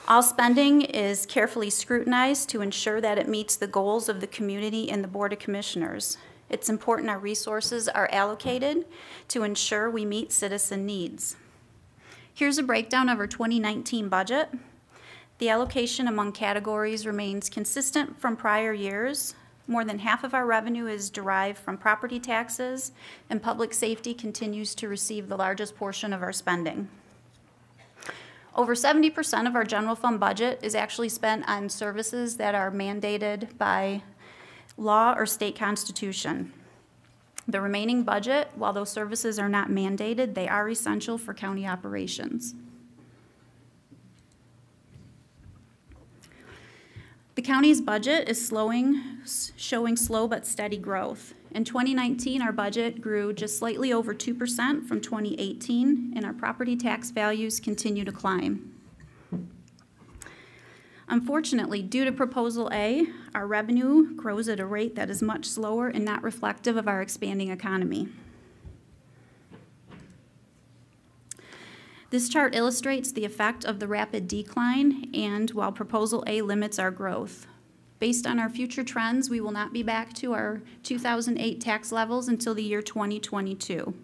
All spending is carefully scrutinized to ensure that it meets the goals of the community and the Board of Commissioners. It's important our resources are allocated to ensure we meet citizen needs. Here's a breakdown of our 2019 budget. The allocation among categories remains consistent from prior years. More than half of our revenue is derived from property taxes, and public safety continues to receive the largest portion of our spending. Over 70% of our general fund budget is actually spent on services that are mandated by law or state constitution. The remaining budget, while those services are not mandated, they are essential for county operations. The county's budget is showing slow but steady growth. In 2019, our budget grew just slightly over 2% from 2018, and our property tax values continue to climb. Unfortunately, due to Proposal A, our revenue grows at a rate that is much slower and not reflective of our expanding economy. This chart illustrates the effect of the rapid decline, and while Proposal A limits our growth. Based on our future trends, we will not be back to our 2008 tax levels until the year 2022.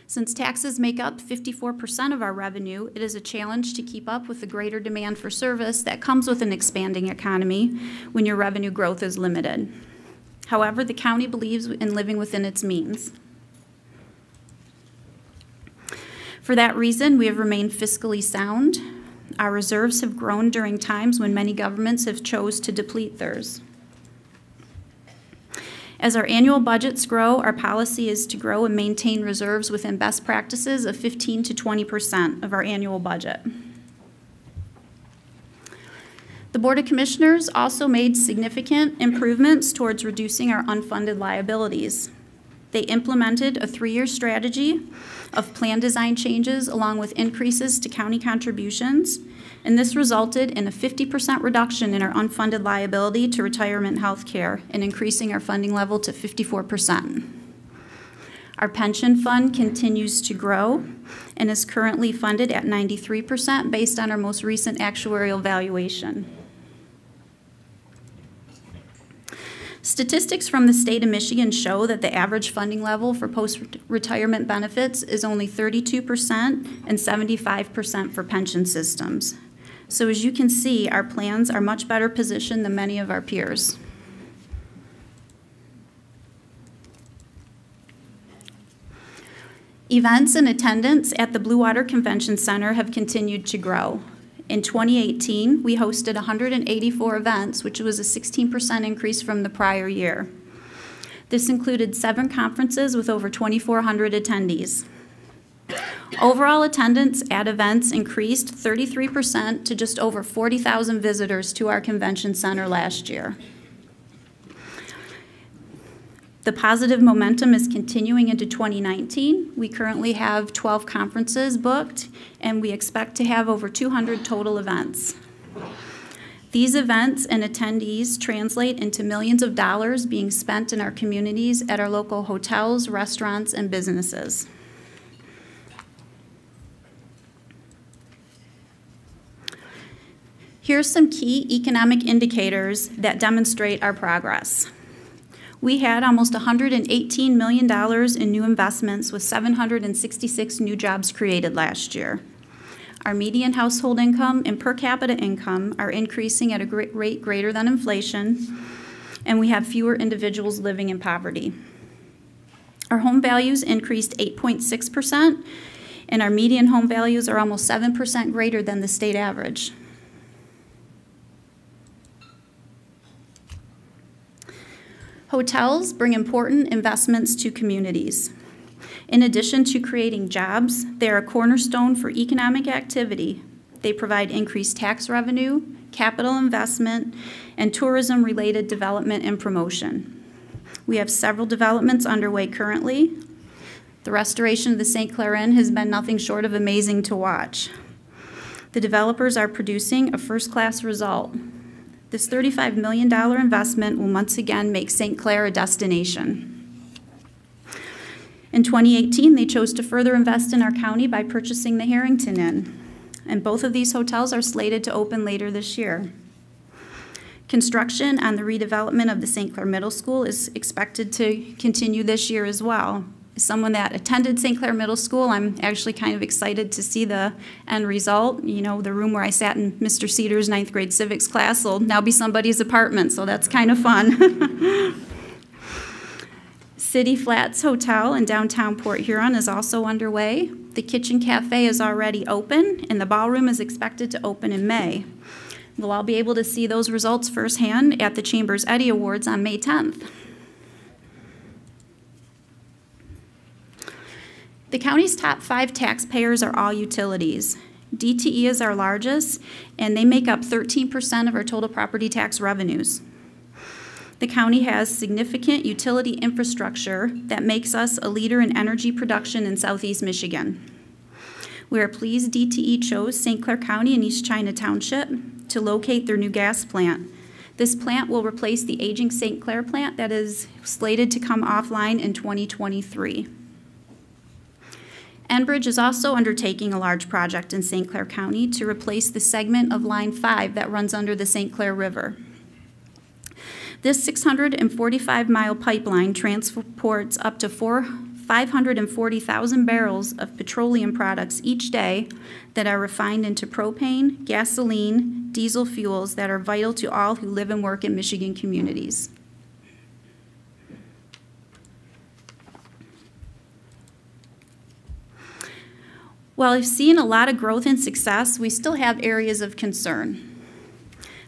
Since taxes make up 54% of our revenue, it is a challenge to keep up with the greater demand for service that comes with an expanding economy when your revenue growth is limited. However, the county believes in living within its means. For that reason, we have remained fiscally sound. Our reserves have grown during times when many governments have chose to deplete theirs. As our annual budgets grow, our policy is to grow and maintain reserves within best practices of 15 to 20% of our annual budget. The Board of Commissioners also made significant improvements towards reducing our unfunded liabilities. They implemented a 3-year strategy of plan design changes along with increases to county contributions, and this resulted in a 50% reduction in our unfunded liability to retirement health care and increasing our funding level to 54%. Our pension fund continues to grow and is currently funded at 93% based on our most recent actuarial valuation. Statistics from the state of Michigan show that the average funding level for post-retirement benefits is only 32% and 75% for pension systems. So as you can see, our plans are much better positioned than many of our peers. Events and attendance at the Blue Water Convention Center have continued to grow. In 2018, we hosted 184 events, which was a 16% increase from the prior year. This included 7 conferences with over 2,400 attendees. Overall attendance at events increased 33% to just over 40,000 visitors to our convention center last year. The positive momentum is continuing into 2019. We currently have 12 conferences booked, and we expect to have over 200 total events. These events and attendees translate into millions of dollars being spent in our communities at our local hotels, restaurants, and businesses. Here are some key economic indicators that demonstrate our progress. We had almost $118 million in new investments with 766 new jobs created last year. Our median household income and per capita income are increasing at a rate greater than inflation, and we have fewer individuals living in poverty. Our home values increased 8.6%, and our median home values are almost 7% greater than the state average. Hotels bring important investments to communities. In addition to creating jobs, they are a cornerstone for economic activity. They provide increased tax revenue, capital investment, and tourism-related development and promotion. We have several developments underway currently. The restoration of the St. Clair Inn has been nothing short of amazing to watch. The developers are producing a first-class result. This $35 million investment will once again make St. Clair a destination. In 2018, they chose to further invest in our county by purchasing the Harrington Inn, and both of these hotels are slated to open later this year. Construction on the redevelopment of the St. Clair Middle School is expected to continue this year as well. As someone that attended St. Clair Middle School, I'm actually kind of excited to see the end result. You know, the room where I sat in Mr. Cedar's 9th grade civics class will now be somebody's apartment, so that's kind of fun. City Flats Hotel in downtown Port Huron is also underway. The Kitchen Cafe is already open, and the ballroom is expected to open in May. We'll all be able to see those results firsthand at the Chamber's Eddie Awards on May 10th. The county's top 5 taxpayers are all utilities. DTE is our largest, and they make up 13% of our total property tax revenues. The county has significant utility infrastructure that makes us a leader in energy production in Southeast Michigan. We are pleased DTE chose St. Clair County and East China Township to locate their new gas plant. This plant will replace the aging St. Clair plant that is slated to come offline in 2023. Enbridge is also undertaking a large project in St. Clair County to replace the segment of Line 5 that runs under the St. Clair River. This 645-mile pipeline transports up to 540,000 barrels of petroleum products each day that are refined into propane, gasoline, diesel fuels that are vital to all who live and work in Michigan communities. While we've seen a lot of growth and success, we still have areas of concern.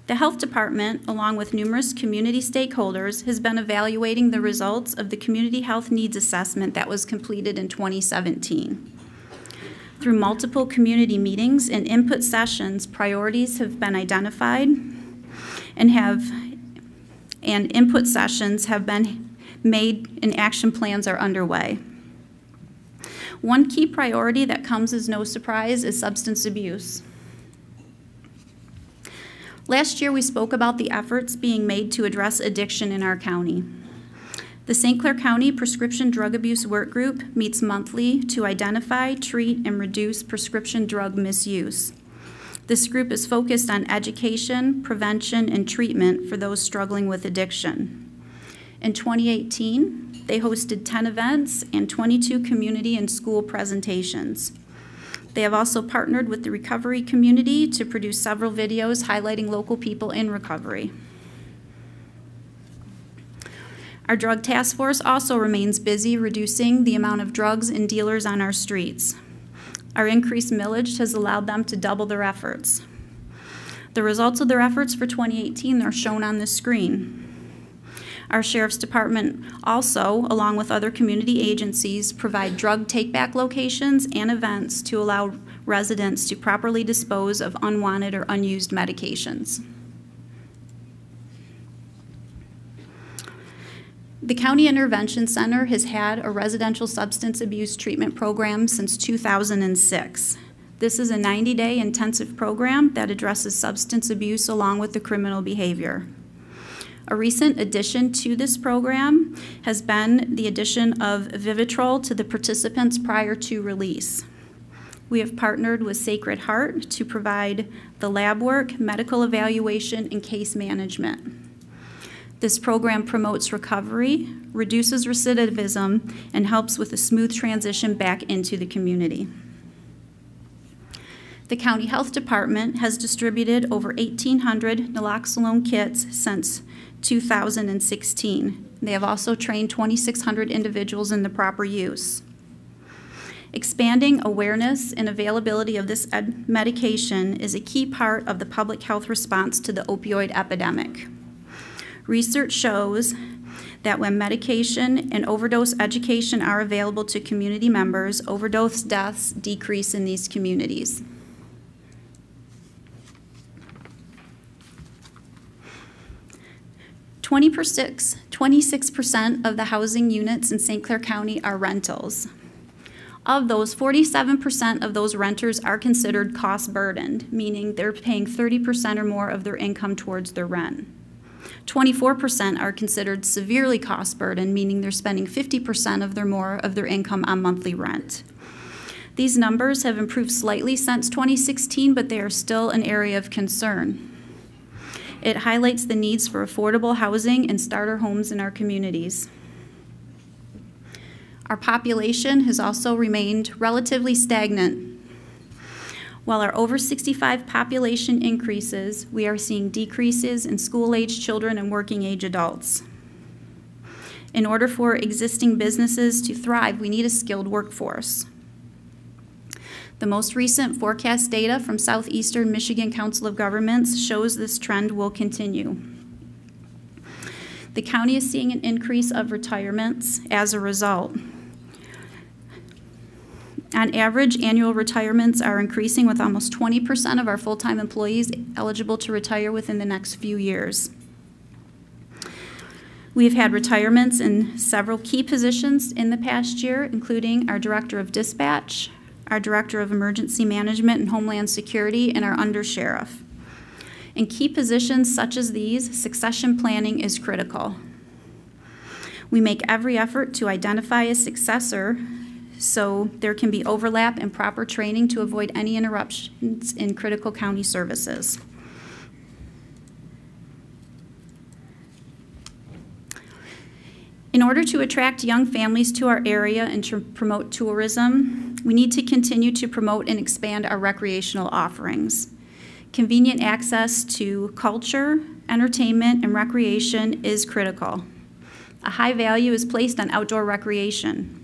The Health Department, along with numerous community stakeholders, has been evaluating the results of the Community Health Needs Assessment that was completed in 2017. Through multiple community meetings and input sessions, priorities have been identified and input sessions have been made and action plans are underway. One key priority that comes as no surprise is substance abuse. Last year, we spoke about the efforts being made to address addiction in our county. The St. Clair County Prescription Drug Abuse Work Group meets monthly to identify, treat, and reduce prescription drug misuse. This group is focused on education, prevention, and treatment for those struggling with addiction. In 2018, they hosted 10 events and 22 community and school presentations. They have also partnered with the recovery community to produce several videos highlighting local people in recovery. Our drug task force also remains busy reducing the amount of drugs and dealers on our streets. Our increased millage has allowed them to double their efforts. The results of their efforts for 2018 are shown on the screen. Our Sheriff's Department also, along with other community agencies, provide drug take-back locations and events to allow residents to properly dispose of unwanted or unused medications. The County Intervention Center has had a residential substance abuse treatment program since 2006. This is a 90-day intensive program that addresses substance abuse along with the criminal behavior. A recent addition to this program has been the addition of Vivitrol to the participants prior to release. We have partnered with Sacred Heart to provide the lab work, medical evaluation, and case management. This program promotes recovery, reduces recidivism, and helps with a smooth transition back into the community. The County Health Department has distributed over 1,800 naloxone kits since 2016. They have also trained 2,600 individuals in the proper use. Expanding awareness and availability of this medication is a key part of the public health response to the opioid epidemic. Research shows that when medication and overdose education are available to community members, overdose deaths decrease in these communities. Twenty-six 26% of the housing units in St. Clair County are rentals. Of those, 47% of those renters are considered cost burdened, meaning they're paying 30% or more of their income towards their rent. 24% are considered severely cost burdened, meaning they're spending 50% or more of their income on monthly rent. These numbers have improved slightly since 2016, but they are still an area of concern. It highlights the needs for affordable housing and starter homes in our communities. Our population has also remained relatively stagnant. While our over 65 population increases, we are seeing decreases in school-age children and working-age adults. In order for existing businesses to thrive, we need a skilled workforce. The most recent forecast data from Southeastern Michigan Council of Governments shows this trend will continue. The county is seeing an increase of retirements as a result. On average, annual retirements are increasing with almost 20% of our full-time employees eligible to retire within the next few years. We've had retirements in several key positions in the past year, including our Director of Dispatch, our Director of Emergency Management and Homeland Security, and our Undersheriff. In key positions such as these, succession planning is critical. We make every effort to identify a successor so there can be overlap and proper training to avoid any interruptions in critical county services. In order to attract young families to our area and to promote tourism, we need to continue to promote and expand our recreational offerings. Convenient access to culture, entertainment, and recreation is critical. A high value is placed on outdoor recreation.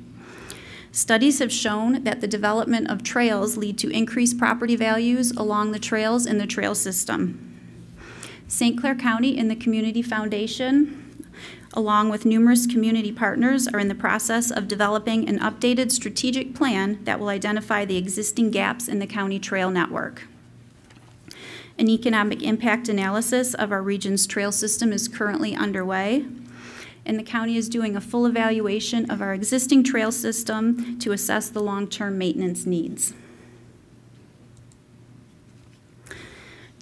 Studies have shown that the development of trails lead to increased property values along the trails in the trail system. St. Clair County and the Community Foundation, along with numerous community partners, are in the process of developing an updated strategic plan that will identify the existing gaps in the county trail network. An economic impact analysis of our region's trail system is currently underway, and the county is doing a full evaluation of our existing trail system to assess the long-term maintenance needs.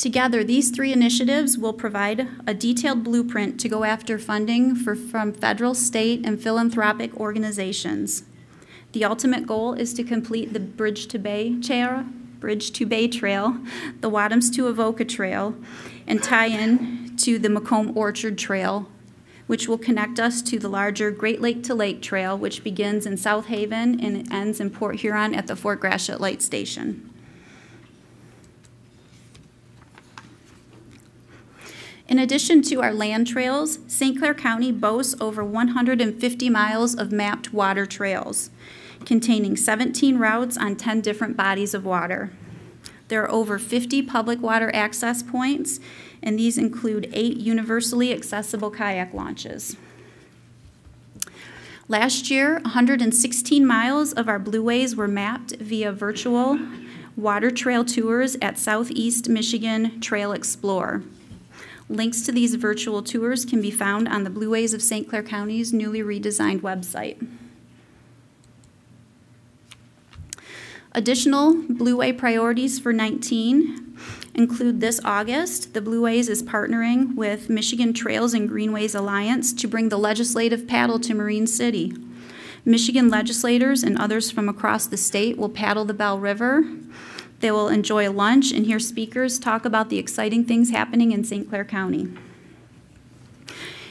Together, these three initiatives will provide a detailed blueprint to go after funding from federal, state, and philanthropic organizations. The ultimate goal is to complete the Bridge to Bay Trail, the Wadhams to Avoca Trail, and tie in to the Macomb Orchard Trail, which will connect us to the larger Great Lake to Lake Trail, which begins in South Haven and it ends in Port Huron at the Fort Gratiot Light Station. In addition to our land trails, St. Clair County boasts over 150 miles of mapped water trails, containing 17 routes on 10 different bodies of water. There are over 50 public water access points, and these include 8 universally accessible kayak launches. Last year, 116 miles of our blueways were mapped via virtual water trail tours at Southeast Michigan Trail Explorer. Links to these virtual tours can be found on the Blueways of St. Clair County's newly redesigned website. Additional Blueway priorities for 19 include this August, the Blueways is partnering with Michigan Trails and Greenways Alliance to bring the legislative paddle to Marine City. Michigan legislators and others from across the state will paddle the Bell River. They will enjoy lunch and hear speakers talk about the exciting things happening in St. Clair County.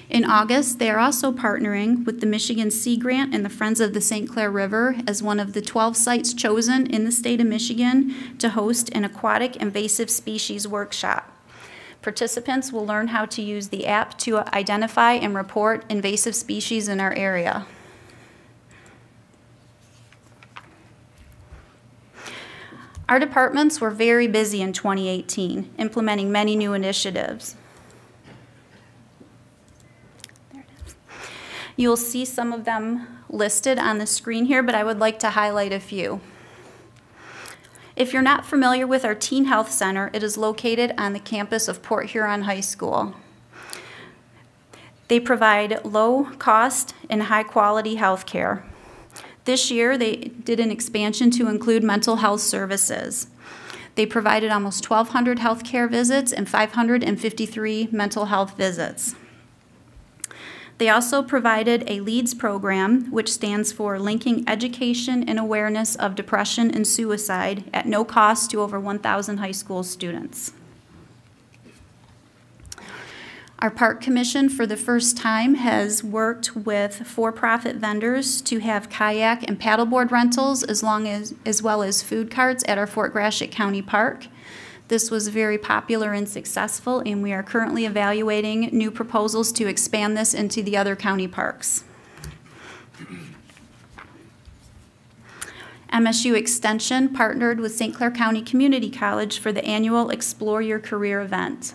In August, they are also partnering with the Michigan Sea Grant and the Friends of the St. Clair River as one of the 12 sites chosen in the state of Michigan to host an aquatic invasive species workshop. Participants will learn how to use the app to identify and report invasive species in our area. Our departments were very busy in 2018, implementing many new initiatives. There it is. You'll see some of them listed on the screen here, but I would like to highlight a few. If you're not familiar with our Teen Health Center, it is located on the campus of Port Huron High School. They provide low cost and high quality health care. This year, they did an expansion to include mental health services. They provided almost 1,200 healthcare visits and 553 mental health visits. They also provided a LEADS program, which stands for Linking Education and Awareness of Depression and Suicide, at no cost to over 1,000 high school students. Our Park Commission, for the first time, has worked with for-profit vendors to have kayak and paddleboard rentals as well as food carts at our Fort Gratiot County Park. This was very popular and successful, and we are currently evaluating new proposals to expand this into the other county parks. MSU Extension partnered with St. Clair County Community College for the annual Explore Your Career event.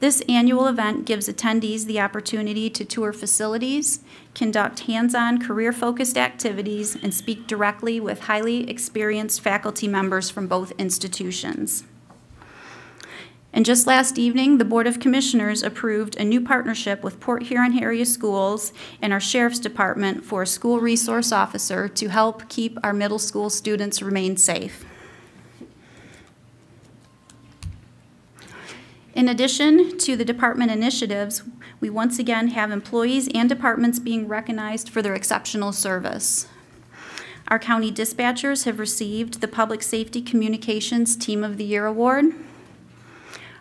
This annual event gives attendees the opportunity to tour facilities, conduct hands-on career-focused activities, and speak directly with highly experienced faculty members from both institutions. And just last evening, the Board of Commissioners approved a new partnership with Port Huron Area Schools and our Sheriff's Department for a school resource officer to help keep our middle school students remain safe. In addition to the department initiatives, we once again have employees and departments being recognized for their exceptional service. Our county dispatchers have received the Public Safety Communications Team of the Year Award.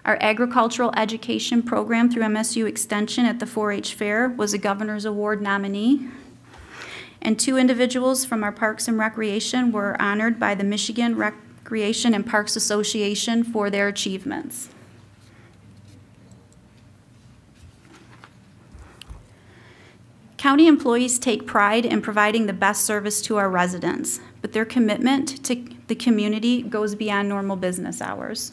Our agricultural education program through MSU Extension at the 4-H Fair was a Governor's Award nominee. And 2 individuals from our Parks and Recreation were honored by the Michigan Recreation and Parks Association for their achievements. County employees take pride in providing the best service to our residents, but their commitment to the community goes beyond normal business hours.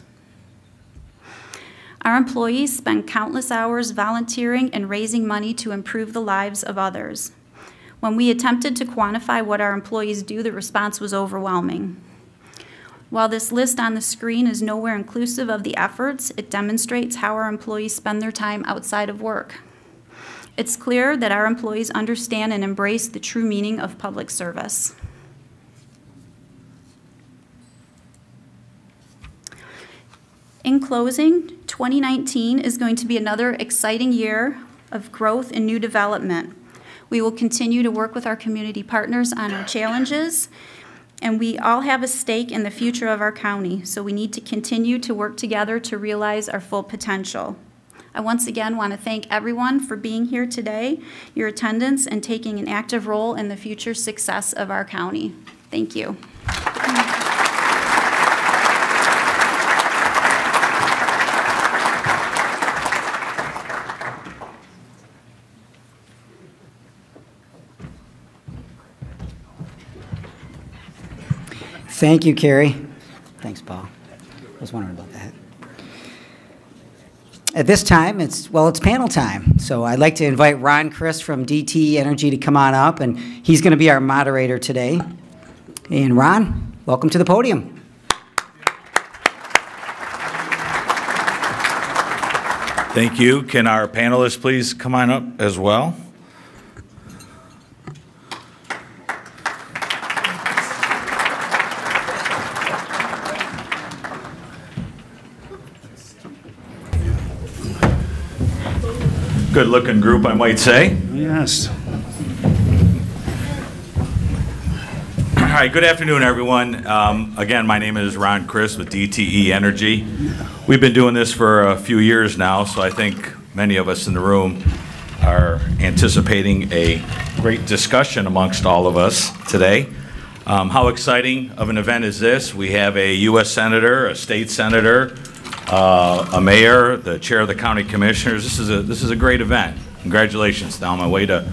Our employees spend countless hours volunteering and raising money to improve the lives of others. When we attempted to quantify what our employees do, the response was overwhelming. While this list on the screen is nowhere inclusive of the efforts, it demonstrates how our employees spend their time outside of work. It's clear that our employees understand and embrace the true meaning of public service. In closing, 2019 is going to be another exciting year of growth and new development. We will continue to work with our community partners on our challenges, and we all have a stake in the future of our county, so we need to continue to work together to realize our full potential. I once again want to thank everyone for being here today, your attendance, and taking an active role in the future success of our county. Thank you. Thank you, Carrie. Thanks, Paul. I was wondering about that. At this time, it's panel time. So I'd like to invite Ron Chris from DTE Energy to come on up, and he's going to be our moderator today. And Ron, welcome to the podium. Thank you. Can our panelists please come on up as well? Good-looking group, I might say. Yes. All right, good afternoon, everyone. Again, my name is Ron Chris with DTE Energy. We've been doing this for a few years now, so I think many of us in the room are anticipating a great discussion amongst all of us today. How exciting of an event is this? We have a U.S. Senator, a state senator, a mayor, the chair of the county commissioners. This is a great event. Congratulations, Thelma. Way to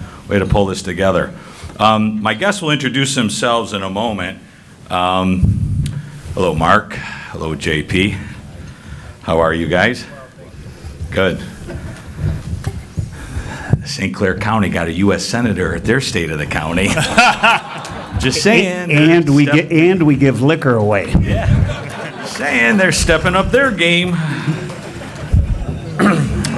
pull this together. My guests will introduce themselves in a moment. Hello, Mark. Hello, JP. How are you guys? Good. St. Clair County got a U.S. senator at their state of the county. Just saying. And we give liquor away. Yeah. Saying they're stepping up their game.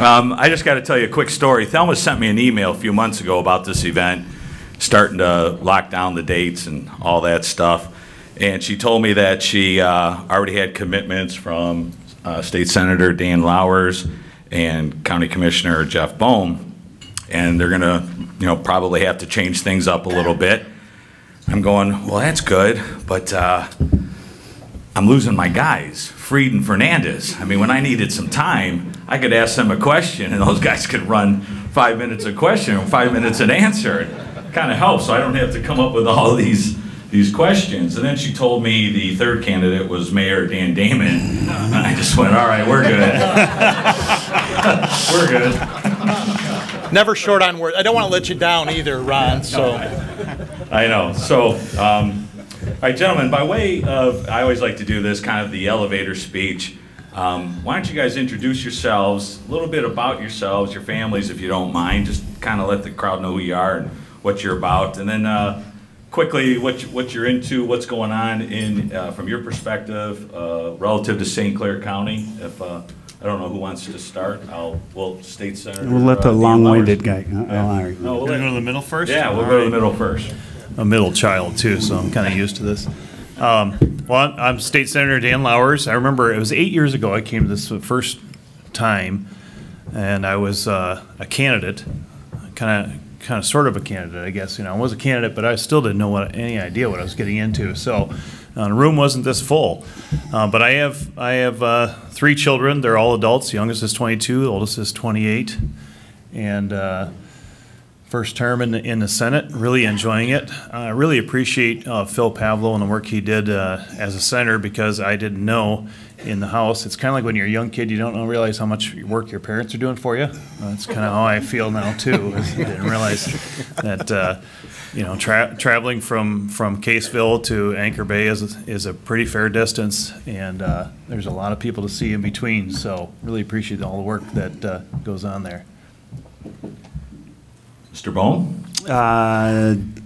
I just got to tell you a quick story. Thelma sent me an email a few months ago about this event, starting to lock down the dates and all that stuff. And she told me that she already had commitments from State Senator Dan Lowers and County Commissioner Jeff Bohm, and they're going to, probably have to change things up a little bit. I'm going, well, that's good, but I'm losing my guys, Freed and Fernandez. I mean, when I needed some time, I could ask them a question, and those guys could run 5 minutes a question and 5 minutes an answer. It kind of helps, so I don't have to come up with all these questions. And then she told me the third candidate was Mayor Dan Damon. And I just went, all right, we're good. We're good. Never short on words. I don't want to let you down either, Ron. So I know. So, all right, gentlemen, by way of, I always like to do this, kind of the elevator speech. Why don't you guys introduce yourselves, a little bit about yourselves, your families, if you don't mind. Just kind of let the crowd know who you are and what you're about. And then quickly, what you're into, what's going on in from your perspective relative to St. Clair County. If I don't know who wants to start. We'll State Senator. We'll let the long-winded guy. No, we'll go to the middle first? Yeah, we'll go to the middle first. A middle child, too, so I'm kind of used to this. Well, I'm State Senator Dan Lowers. I remember it was 8 years ago I came to this for the first time, and I was a candidate, kind of sort of a candidate, I guess. I was a candidate, but I still didn't know any idea what I was getting into. So the room wasn't this full. But I have 3 children. They're all adults. The youngest is 22, the oldest is 28. And first term in the Senate, really enjoying it. I really appreciate Phil Pavlo and the work he did as a senator, because I didn't know in the House. It's kind of like when you're a young kid, you don't realize how much work your parents are doing for you. That's kind of how I feel now too. I didn't realize that traveling from Caseville to Anchor Bay is a pretty fair distance, and there's a lot of people to see in between. So really appreciate all the work that goes on there. Mr. Bohm?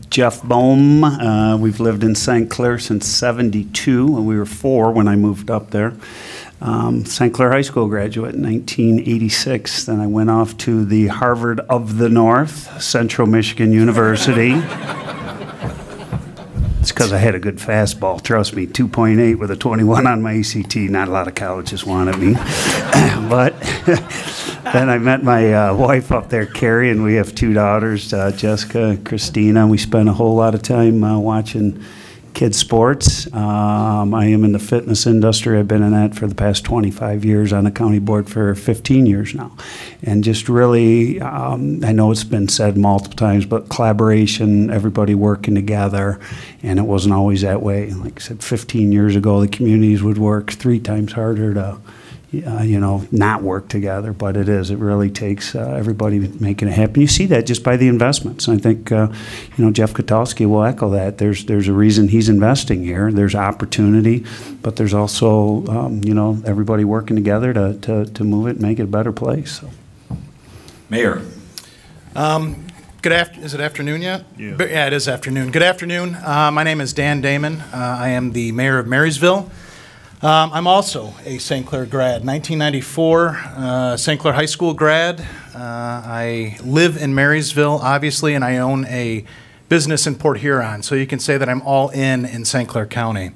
Jeff Bohm. We've lived in St. Clair since '72, and we were 4 when I moved up there. St. Clair High School graduate in 1986. Then I went off to the Harvard of the North, Central Michigan University. It's because I had a good fastball. Trust me, 2.8 with a 21 on my ACT. Not a lot of colleges wanted me. But then I met my wife up there, Carrie, and we have 2 daughters, Jessica and Christina. We spent a whole lot of time watching kids sports. I am in the fitness industry. I've been in that for the past 25 years, on the county board for 15 years now. And just really, I know it's been said multiple times, but collaboration, everybody working together, and it wasn't always that way. Like I said, 15 years ago, the communities would work 3 times harder to not work together, but it really takes everybody making it happen. You see that just by the investments. I think, Jeff Kotowski will echo that. There's a reason he's investing here. There's opportunity, but there's also, everybody working together to move it and make it a better place. So. Mayor. Is it afternoon yet? Yeah, it is afternoon. Good afternoon. My name is Dan Damon. I am the mayor of Marysville. I'm also a St. Clair grad, 1994 St. Clair High School grad. I live in Marysville, obviously, and I own a business in Port Huron, so you can say that I'm all in St. Clair County.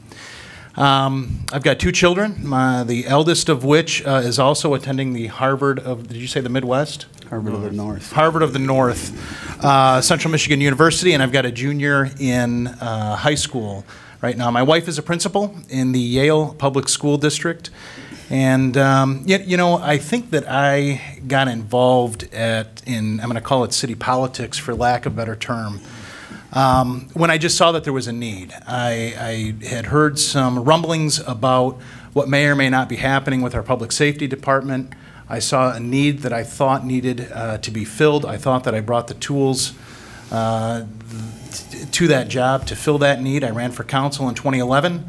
I've got 2 children, the eldest of which is also attending the Harvard of, did you say the Midwest? Harvard of the North. Harvard of the North, Central Michigan University, and I've got a junior in high school right now. My wife is a principal in the Yale Public School District, and I think that I got involved I'm going to call it city politics for lack of a better term, when I just saw that there was a need. I had heard some rumblings about what may or may not be happening with our public safety department. I saw a need that I thought needed to be filled. I thought that I brought the tools to that job to fill that need. I ran for council in 2011,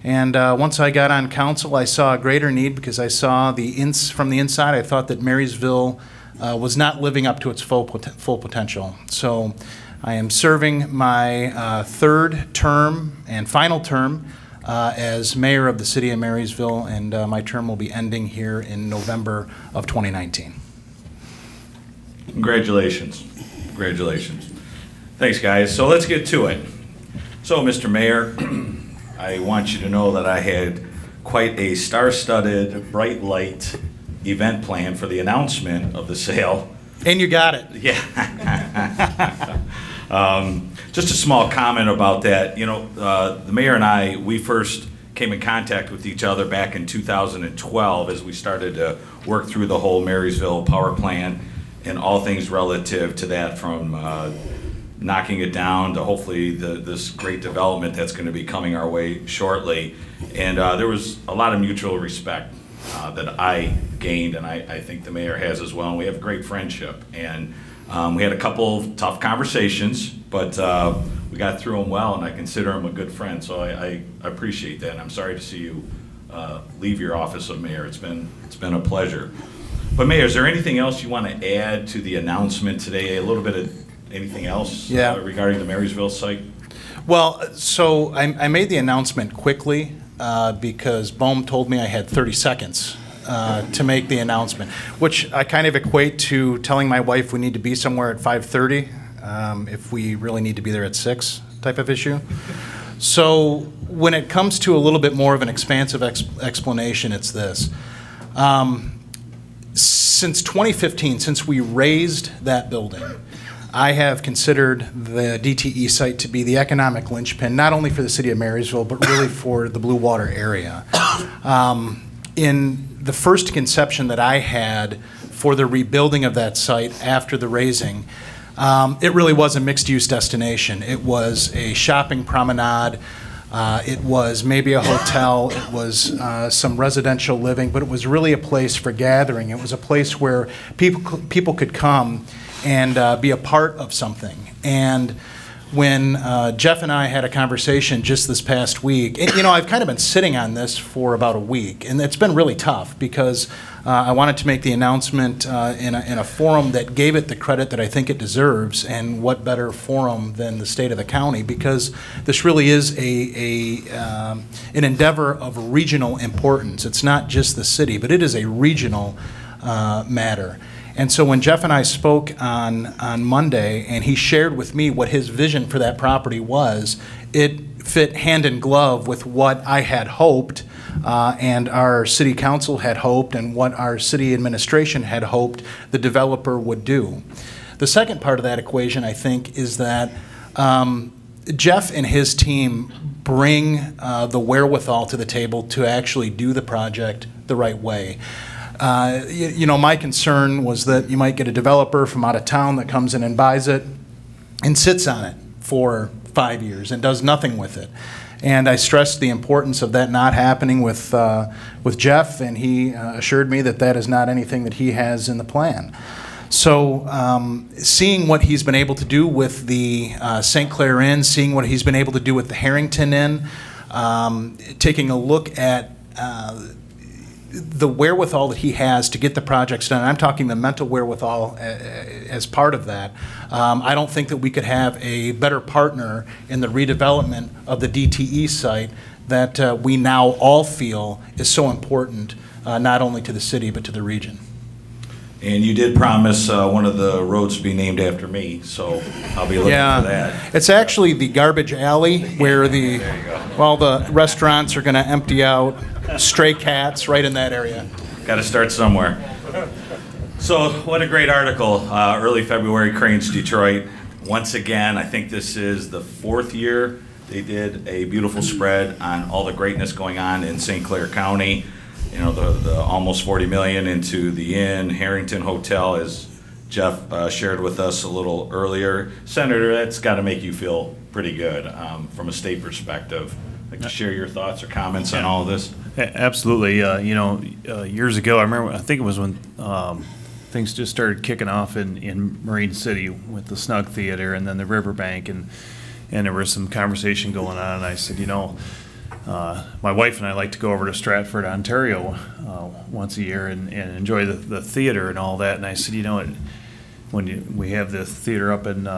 and once I got on council, I saw a greater need because I saw from the inside. I thought that Marysville was not living up to its full potential. So I am serving my 3rd term and final term as mayor of the city of Marysville, and my term will be ending here in November of 2019. Congratulations. Congratulations. Thanks, guys. So let's get to it. So, Mr. Mayor, I want you to know that I had quite a star-studded, bright light event plan for the announcement of the sale. And you got it. Yeah. Just a small comment about that. The mayor and I, we first came in contact with each other back in 2012 as we started to work through the whole Marysville power plan and all things relative to that, from knocking it down to hopefully this great development that's going to be coming our way shortly. And there was a lot of mutual respect that I gained, and I think the mayor has as well, and we have a great friendship. And we had a couple of tough conversations, but we got through them well, and I consider him a good friend, so I appreciate that, and I'm sorry to see you leave your office of mayor. It's been a pleasure. But Mayor, is there anything else you want to add to the announcement today? A little bit of anything else regarding the Marysville site? Well, so I made the announcement quickly because Bohm told me I had 30 seconds to make the announcement, which I kind of equate to telling my wife we need to be somewhere at 5:30 if we really need to be there at 6 type of issue. So when it comes to a little bit more of an expansive explanation, it's this. Since 2015, since we raised that building, I have considered the DTE site to be the economic linchpin, not only for the city of Marysville, but really for the Blue Water area. In the first conception that I had for the rebuilding of that site after the raising, it really was a mixed-use destination. It was a shopping promenade. It was maybe a hotel, it was some residential living, but it was really a place for gathering. It was a place where people could come and be a part of something. And when Jeff and I had a conversation just this past week, and, I've kind of been sitting on this for about a week, and it's been really tough because I wanted to make the announcement in a forum that gave it the credit that I think it deserves, and what better forum than the state of the county, because this really is an endeavor of regional importance. It's not just the city, but it is a regional matter. And so when Jeff and I spoke on Monday, and he shared with me what his vision for that property was, it fit hand in glove with what I had hoped and our city council had hoped and what our city administration had hoped the developer would do. The second part of that equation, I think, is that Jeff and his team bring the wherewithal to the table to actually do the project the right way. You know, my concern was that you might get a developer from out of town that comes in and buys it and sits on it for 5 years and does nothing with it. And I stressed the importance of that not happening with Jeff, and he assured me that that is not anything that he has in the plan. So seeing what he's been able to do with the St. Clair Inn, seeing what he's been able to do with the Harrington Inn, taking a look at the wherewithal that he has to get the projects done. I'm talking the mental wherewithal as part of that. I don't think that we could have a better partner in the redevelopment of the DTE site that we now all feel is so important, not only to the city but to the region. And you did promise one of the roads to be named after me, so I'll be looking for that. It's actually the garbage alley where all the restaurants are going to empty out stray cats right in that area. Got to start somewhere. So what a great article. Early February, Cranes Detroit. Once again, I think this is the 4th year they did a beautiful spread on all the greatness going on in St. Clair County. You know, the almost 40 million into the Inn, Harrington Hotel, as Jeff shared with us a little earlier. Senator, that's got to make you feel pretty good from a state perspective. Like to share your thoughts or comments on all of this? Absolutely. You know, years ago, I think it was when things just started kicking off in Marine City with the Snug Theater and then the Riverbank, and there was some conversation going on, and I said, you know, my wife and I like to go over to Stratford, Ontario once a year and enjoy the theater and all that. And I said, you know, when we have the theater up in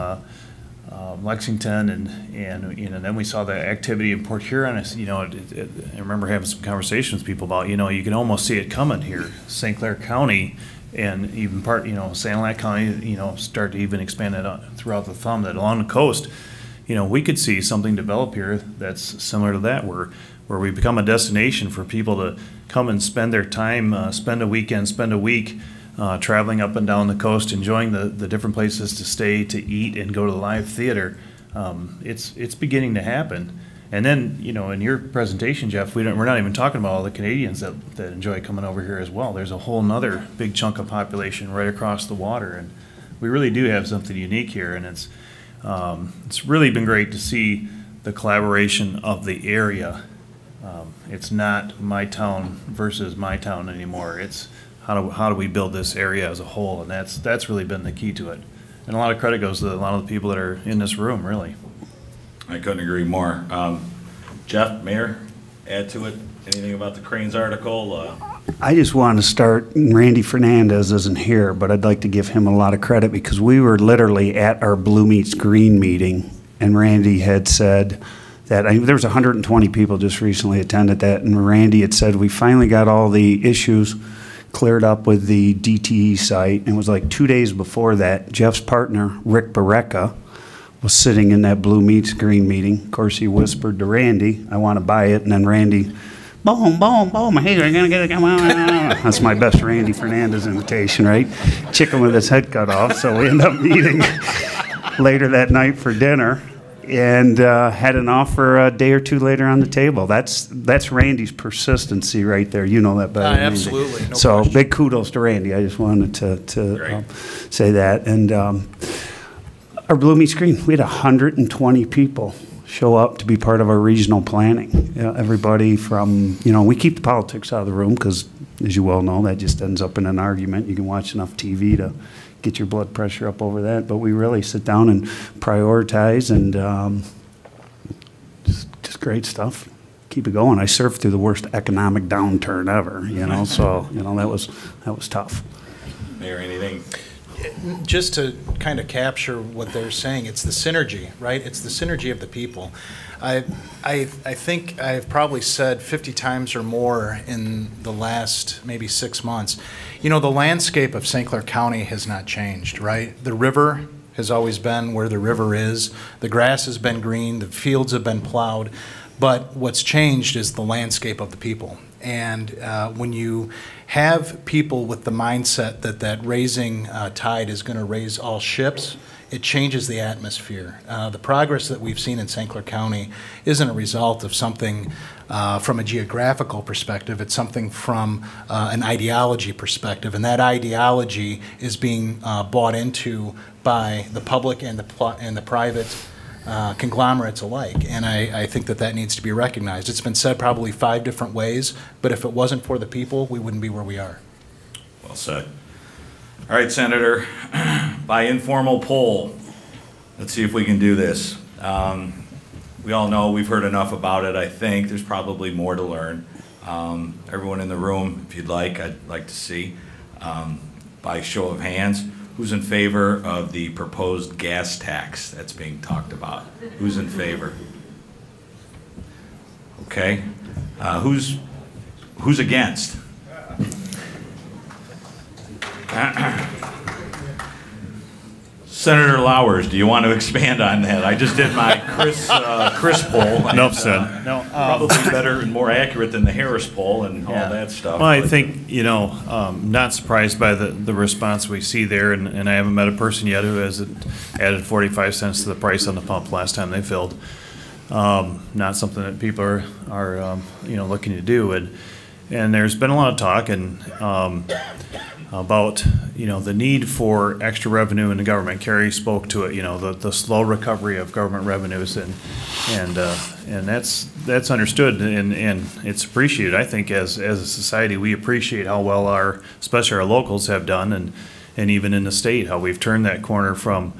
Lexington and you know, then we saw the activity in Port Huron. I said, you know, I remember having some conversations with people about, you know, you can almost see it coming here, St. Clair County, and even you know, Sanilac County, you know, start to even expand it throughout the thumb, that along the coast, you know, we could see something develop here that's similar to that, where we become a destination for people to come and spend their time, spend a weekend, spend a week traveling up and down the coast, enjoying the different places to stay, to eat, and go to the live theater. It's beginning to happen. And then, you know, in your presentation, Jeff, we're not even talking about all the Canadians that enjoy coming over here as well. There's a whole nother big chunk of population right across the water, and we really do have something unique here, and it's really been great to see the collaboration of the area. It's not my town versus my town anymore. It's how do we build this area as a whole, and that's really been the key to it. And a lot of credit goes to a lot of the people that are in this room, really. I couldn't agree more. Jeff, Mayor, add to it anything about the Cranes article? I just want to start, Randy Fernandez isn't here, but I'd like to give him a lot of credit because we were literally at our Blue Meets Green meeting, and Randy had said that there was 120 people just recently attended that, and Randy had said we finally got all the issues cleared up with the DTE site, and it was like 2 days before that, Jeff's partner, Rick Barreca, was sitting in that Blue Meets Green meeting. Of course, he whispered to Randy, I want to buy it, and then Randy, boom, boom, boom, hey, you're going to get it, come on. That's my best Randy Fernandez invitation, right? Chicken with his head cut off, so we end up meeting later that night for dinner and had an offer a day or two later on the table. That's Randy's persistency right there. You know that better than Randy. Absolutely. No so question. Big kudos to Randy. I just wanted to say that. And our Blue Meets Green, we had 120 people show up to be part of our regional planning. Everybody from, you know, we keep the politics out of the room because, as you well know, that just ends up in an argument. You can watch enough TV to get your blood pressure up over that, but we really sit down and prioritize, and just great stuff. Keep it going. I served through the worst economic downturn ever, you know, so, you know, that was tough. Mayor, anything? Just to kind of capture what they're saying, it's the synergy, right? It's the synergy of the people. I think I've probably said 50 times or more in the last maybe 6 months, you know, the landscape of St. Clair County has not changed, right? The river has always been where the river is. The grass has been green, the fields have been plowed, but what's changed is the landscape of the people. And when you have people with the mindset that that raising tide is going to raise all ships, it changes the atmosphere. The progress that we've seen in St. Clair County isn't a result of something from a geographical perspective. It's something from an ideology perspective, and that ideology is being bought into by the public and the private conglomerates alike, and I think that that needs to be recognized. It's been said probably 5 different ways, but if it wasn't for the people, we wouldn't be where we are. Well said. All right, Senator, by informal poll, let's see if we can do this. We all know, we've heard enough about it, I think. There's probably more to learn. Everyone in the room, if you'd like, I'd like to see, by show of hands, who's in favor of the proposed gas tax that's being talked about? Who's in favor? Okay. Who's against? Senator Lowers, do you want to expand on that? I just did my Chris poll. Nope, son. No, probably better and more accurate than the Harris poll and all that stuff. Well, I think, you know, not surprised by the response we see there, and I haven't met a person yet who has added 45 cents to the price on the pump last time they filled. Not something that people are you know, looking to do, and there's been a lot of talk about, you know, the need for extra revenue in the government. Carrie spoke to it, you know, the slow recovery of government revenues, and that's understood and it's appreciated. I think as a society we appreciate how well especially our locals have done, and even in the state, how we've turned that corner from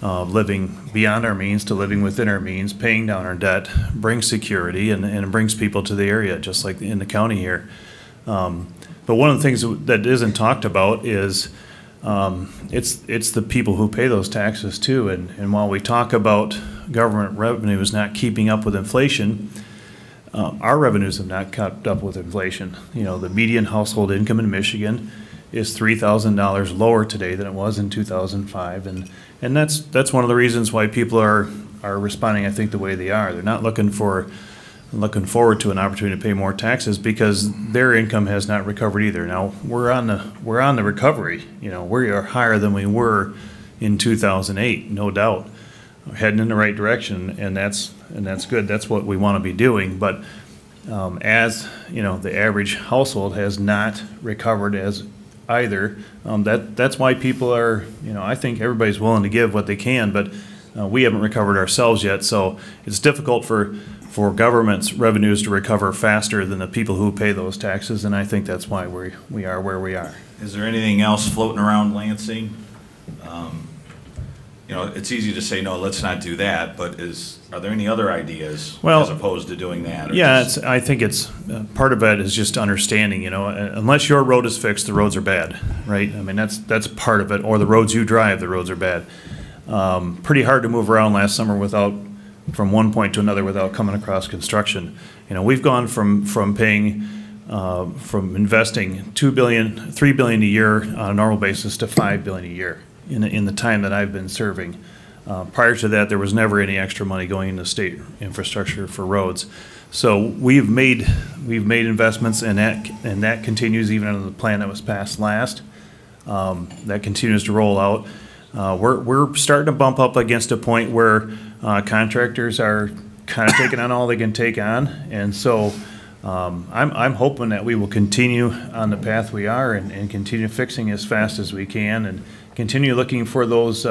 living beyond our means to living within our means, paying down our debt, brings security, and it brings people to the area, just like in the county here. But one of the things that isn't talked about is it's the people who pay those taxes too. And while we talk about government revenues not keeping up with inflation, our revenues have not kept up with inflation. You know, the median household income in Michigan is $3,000 lower today than it was in 2005, and that's one of the reasons why people are responding, I think, the way they are. They're not looking forward to an opportunity to pay more taxes because their income has not recovered either. Now we're on the recovery. You know, we are higher than we were in 2008, no doubt. We're heading in the right direction, and that's good. That's what we want to be doing. But as you know, the average household has not recovered as either. That's why people are. You know, I think everybody's willing to give what they can, but we haven't recovered ourselves yet. So it's difficult for government's revenues to recover faster than the people who pay those taxes, and I think that's why we are where we are. Is there anything else floating around Lansing? You know, it's easy to say, no, let's not do that, but are there any other ideas as opposed to doing that? Yeah, I think it's part of it is just understanding, you know, unless your road is fixed, the roads are bad, right? I mean, that's part of it, or the roads you drive, the roads are bad. Pretty hard to move around last summer from one point to another without coming across construction. You know, we've gone from paying, from investing $3 billion a year on a normal basis to $5 billion a year in the time that I've been serving. Prior to that, there was never any extra money going into state infrastructure for roads. So we've made investments, and that continues even under the plan that was passed last. That continues to roll out. We're starting to bump up against a point where contractors are kind of taking on all they can take on, and so I'm hoping that we will continue on the path we are and continue fixing as fast as we can and continue looking for those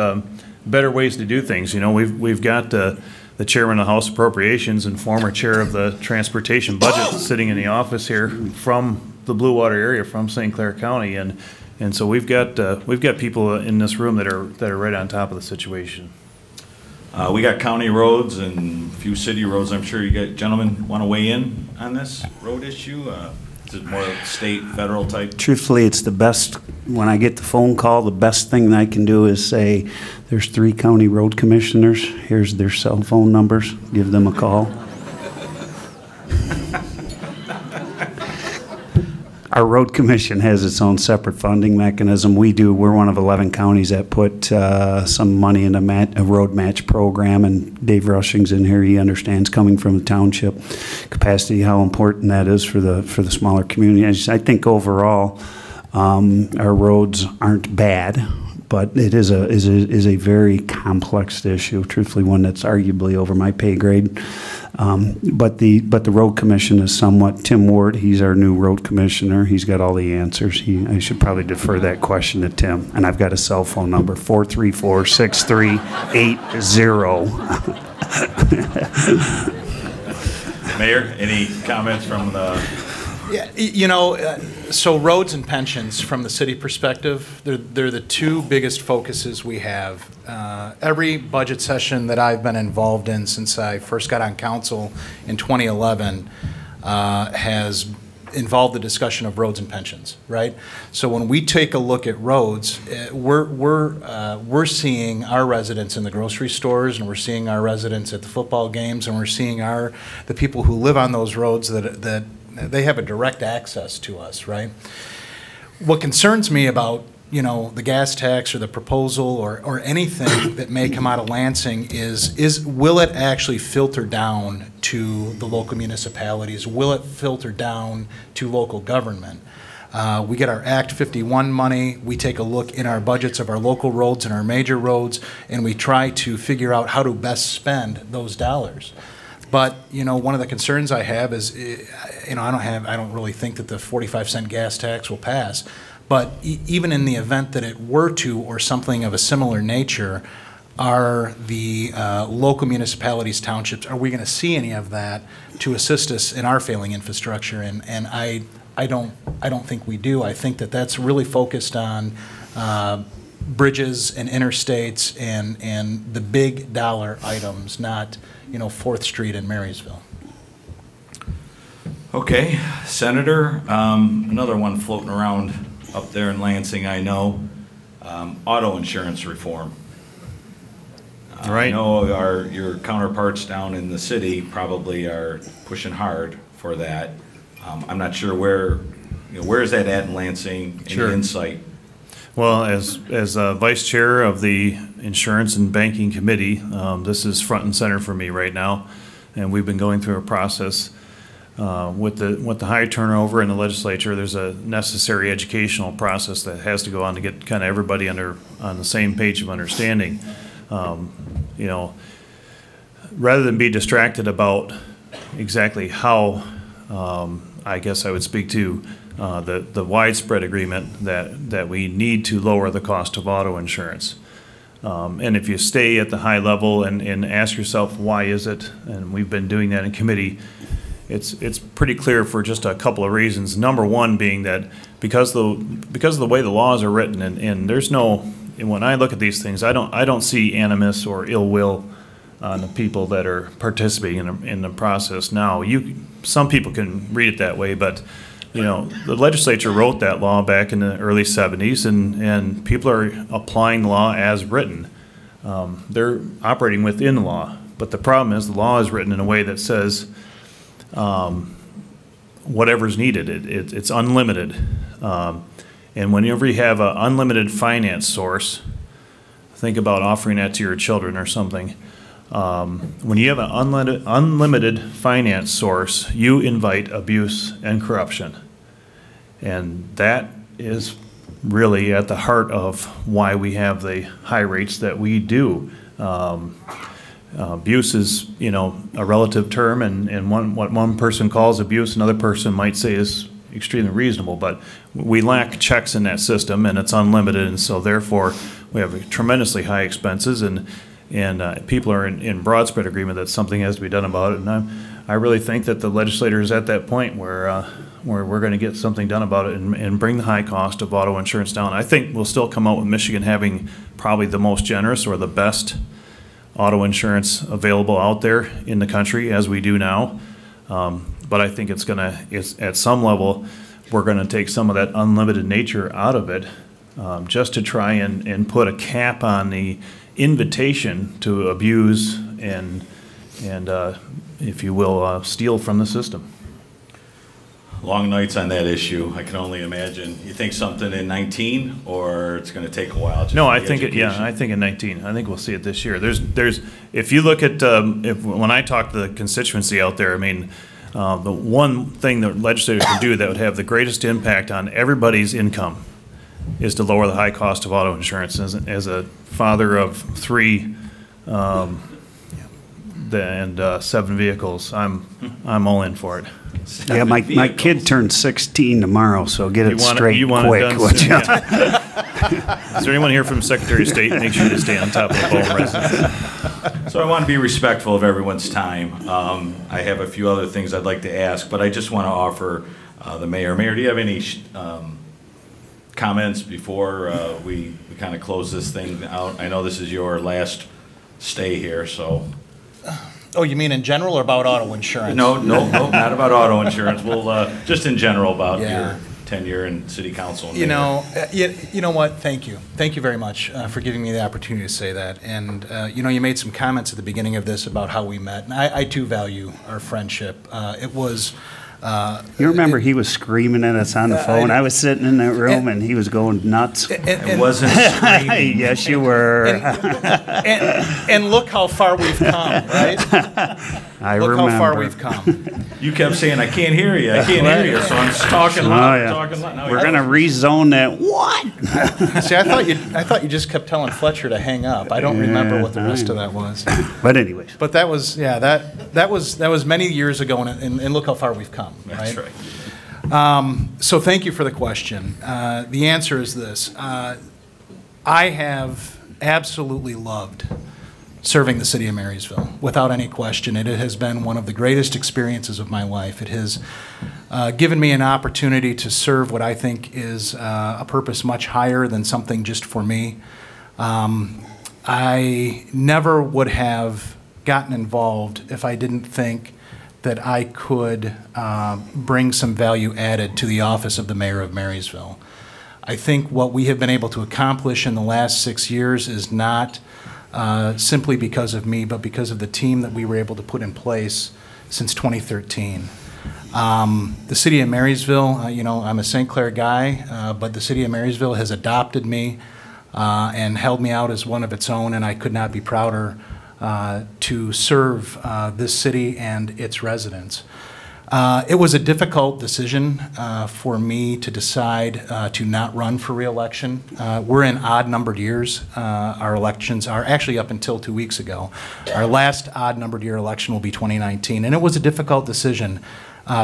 better ways to do things. You know, we've got the chairman of the House Appropriations and former chair of the Transportation Budget sitting in the office here from the Blue Water area, from St. Clair County, and so we've got people in this room that are right on top of the situation. We got county roads and a few city roads. I'm sure you gentlemen want to weigh in on this road issue. Is it more state, federal type? Truthfully, it's the best. When I get the phone call, the best thing that I can do is say, there's 3 county road commissioners. Here's their cell phone numbers. Give them a call. Our road commission has its own separate funding mechanism. We do. We're one of 11 counties that put some money in a road match program, and Dave Rushing's in here. He understands, coming from the township capacity, how important that is for the smaller community. I think overall, our roads aren't bad, but it is a very complex issue. Truthfully, one that's arguably over my pay grade. But the road commission is somewhat. Tim Ward, he's our new road commissioner. He's got all the answers. I should probably defer that question to Tim. And I've got a cell phone number, 434-6380. Mayor, any comments from the? Yeah, you know, so roads and pensions from the city perspective, they're the two biggest focuses we have. Every budget session that I've been involved in since I first got on council in 2011 has involved the discussion of roads and pensions, right? So when we take a look at roads, we're seeing our residents in the grocery stores, and we're seeing our residents at the football games, and we're seeing the people who live on those roads that they have a direct access to us, right? What concerns me about, you know, the gas tax or the proposal or anything that may come out of Lansing is will it actually filter down to the local municipalities? Will it filter down to local government? We get our Act 51 money, we take a look in our budgets of our local roads and our major roads, and we try to figure out how to best spend those dollars. But, you know, one of the concerns I have is, you know, I don't really think that the 45-cent gas tax will pass. But even in the event that it were to, or something of a similar nature, are the local municipalities, townships, are we going to see any of that to assist us in our failing infrastructure? And I don't think we do. I think that that's really focused on bridges and interstates and the big dollar items, not, you know, 4th Street in Marysville. Okay, Senator, another one floating around up there in Lansing, I know, auto insurance reform. Right. I know your counterparts down in the city probably are pushing hard for that. I'm not sure where is that at in Lansing? Sure. Any insight? Well, as vice chair of the Insurance and Banking Committee, this is front and center for me right now, and we've been going through a process with the high turnover in the legislature. There's a necessary educational process that has to go on to get kind of everybody on the same page of understanding. You know, rather than be distracted about exactly how, I guess I would speak to the widespread agreement that we need to lower the cost of auto insurance. And if you stay at the high level and ask yourself, why is it? And we've been doing that in committee. It's pretty clear for just a couple of reasons. Number one being that because of the way the laws are written, and there's no, and when I look at these things, I don't see animus or ill will on the people that are participating in the process now. Some people can read it that way, but you know, the legislature wrote that law back in the early 70s, and people are applying the law as written. They're operating within the law, but the problem is the law is written in a way that says whatever's needed. It's unlimited. And whenever you have an unlimited finance source, think about offering that to your children or something. When you have an unlimited finance source, you invite abuse and corruption. And that is really at the heart of why we have the high rates that we do. Abuse is, you know, a relative term, and what one person calls abuse, another person might say is extremely reasonable, but we lack checks in that system, and it's unlimited, and so therefore we have tremendously high expenses, and people are in broad spread agreement that something has to be done about it. And I really think that the legislator is at that point where we're going to get something done about it and bring the high cost of auto insurance down. I think we'll still come out with Michigan having probably the most generous or the best auto insurance available out there in the country as we do now. But I think it's at some level, we're going to take some of that unlimited nature out of it just to try and put a cap on the invitation to abuse and if you will, steal from the system. long nights on that issue. I can only imagine. You think something in 19, or it's going to take a while? Just No, for I the think education? I think in 19. I think we'll see it this year. There's if you look at when I talk to the constituency out there, I mean, the one thing that legislators can do that would have the greatest impact on everybody's income is to lower the high cost of auto insurance. As a father of 3 and 7 vehicles, I'm all in for it. Yeah, my kid turns 16 tomorrow, so get it straight you want quick. it done would soon, ya? yeah. Is there anyone here from Secretary of State? Make sure to stay on top of the phone residents. So I want to be respectful of everyone's time. I have a few other things I'd like to ask, but I just want to offer the mayor. Mayor, do you have any comments before we kind of close this thing out? I know this is your last stay here, so. Oh, you mean in general or about auto insurance? No, not about auto insurance. We'll just in general about Yeah. your tenure in city council. And You mayor. know, you know what? Thank you. Thank you very much for giving me the opportunity to say that. And, you know, you made some comments at the beginning of this about how we met. And I too value our friendship. It was... You remember he was screaming at us on the phone? I was sitting in that room and he was going nuts. It wasn't screaming. Yes, you were. and look how far we've come, right? I Look remember. how far we've come. You kept saying, I can't hear you, I can't hear you, so I'm just talking loud, yeah. talking loud. Now We're you're- going to rezone that. What? See, I thought you just kept telling Fletcher to hang up. I don't remember what the rest of that was. But anyways. But that was, yeah, that was many years ago, and look how far we've come. That's right. So thank you for the question. The answer is this. I have absolutely loved serving the city of Marysville, without any question. It has been one of the greatest experiences of my life. It has given me an opportunity to serve what I think is a purpose much higher than something just for me. I never would have gotten involved if I didn't think that I could bring some value added to the office of the mayor of Marysville. I think what we have been able to accomplish in the last 6 years is not simply because of me, but because of the team that we were able to put in place since 2013. The city of Marysville, you know, I'm a St. Clair guy, but the city of Marysville has adopted me and held me out as one of its own, and I could not be prouder to serve this city and its residents. It was a difficult decision for me to decide to not run for re-election. We're in odd-numbered years. Our elections are actually up until 2 weeks ago. Our last odd-numbered year election will be 2019, and it was a difficult decision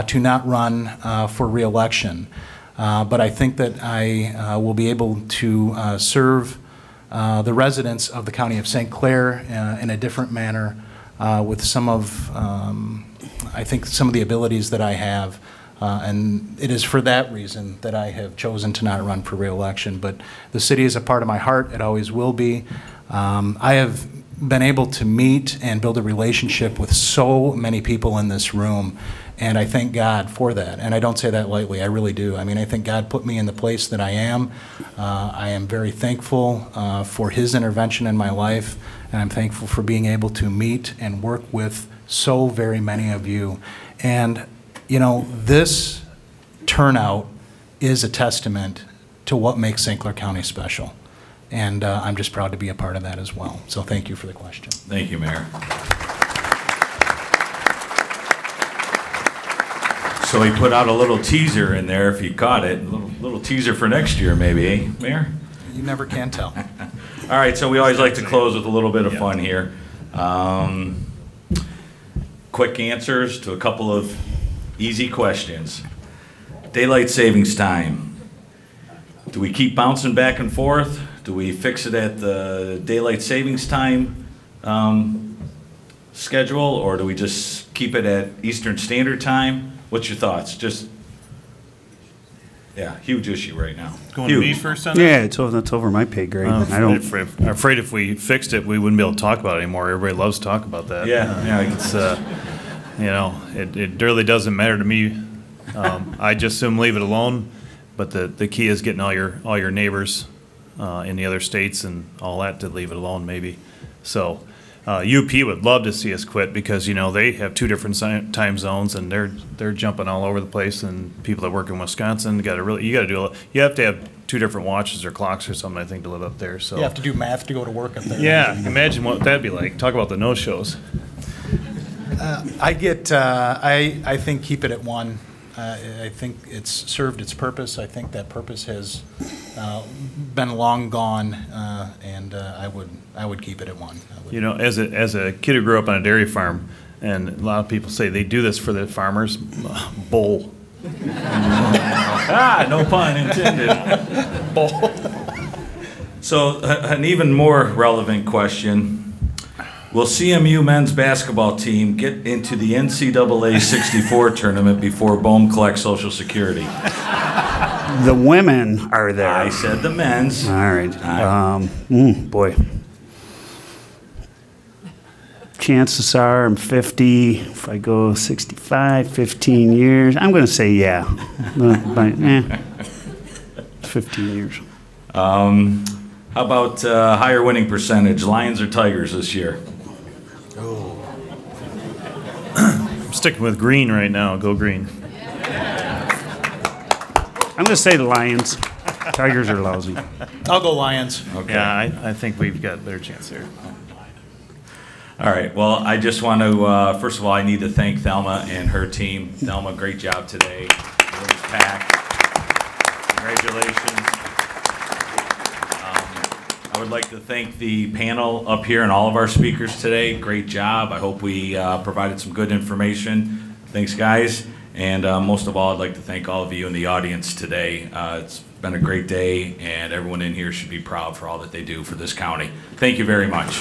to not run for re-election. But I think that I will be able to serve the residents of the county of St. Clair in a different manner with some of, I think, some of the abilities that I have. And it is for that reason that I have chosen to not run for re-election. But the city is a part of my heart. It always will be. I have been able to meet and build a relationship with so many people in this room, and I thank God for that. And I don't say that lightly, I really do. I mean, I think God put me in the place that I am. I am very thankful for His intervention in my life, and I'm thankful for being able to meet and work with so very many of you. And, you know, this turnout is a testament to what makes St. Clair County special. And I'm just proud to be a part of that as well. So thank you for the question. Thank you, Mayor. So he put out a little teaser in there, if you caught it, a little teaser for next year maybe, eh, Mayor? You never can tell. All right, so we always like to close with a little bit of fun here. Quick answers to a couple of easy questions. Daylight savings time. Do we keep bouncing back and forth? Do we fix it at the daylight savings time schedule, or do we just keep it at Eastern Standard Time? What's your thoughts? Just, yeah, huge issue right now. Going to me first on that? Yeah, that's over my pay grade. I'm afraid if we fixed it, we wouldn't be able to talk about it anymore. Everybody loves to talk about that. Yeah. It's, you know, it really doesn't matter to me. I just assume leave it alone. But the key is getting all your neighbors in the other states and all that to leave it alone, maybe. So UP would love to see us quit because, you know, they have 2 different time zones and they're jumping all over the place. And people that work in Wisconsin you got to have to have 2 different watches or clocks or something, I think, to live up there. So You have to do math to go to work up there. yeah, imagine what that'd be like. Talk about the no shows. I think keep it at 1. I think it's served its purpose. I think that purpose has been long gone, and I would keep it at 1. You know, as a kid who grew up on a dairy farm, and a lot of people say they do this for the farmers. Bull. No pun intended. So, an even more relevant question. Will CMU men's basketball team get into the NCAA 64 tournament before Bohm collects Social Security? The women are there. I said the men's. All right. Boy. Chances are I'm 50. If I go 65, 15 years, I'm going to say yeah. 15 years. How about higher winning percentage, Lions or Tigers this year? I'm sticking with green right now. Go green. I'm going to say the Lions. Tigers are lousy. I'll go Lions. Okay. Yeah, I think we've got a better chance there. All right. Well, I just want to, first of all, I need to thank Thelma and her team. Thelma, great job today. It was packed. Congratulations. I would like to thank the panel up here and all of our speakers today. Great job. I hope we provided some good information. Thanks, guys. And most of all, I'd like to thank all of you in the audience today. It's been a great day, and everyone in here should be proud for all that they do for this county. Thank you very much.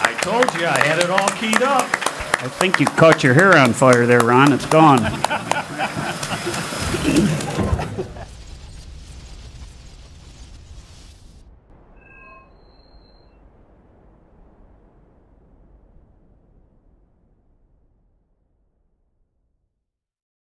I told you I had it all keyed up. I think you caught your hair on fire there, Ron. It's gone.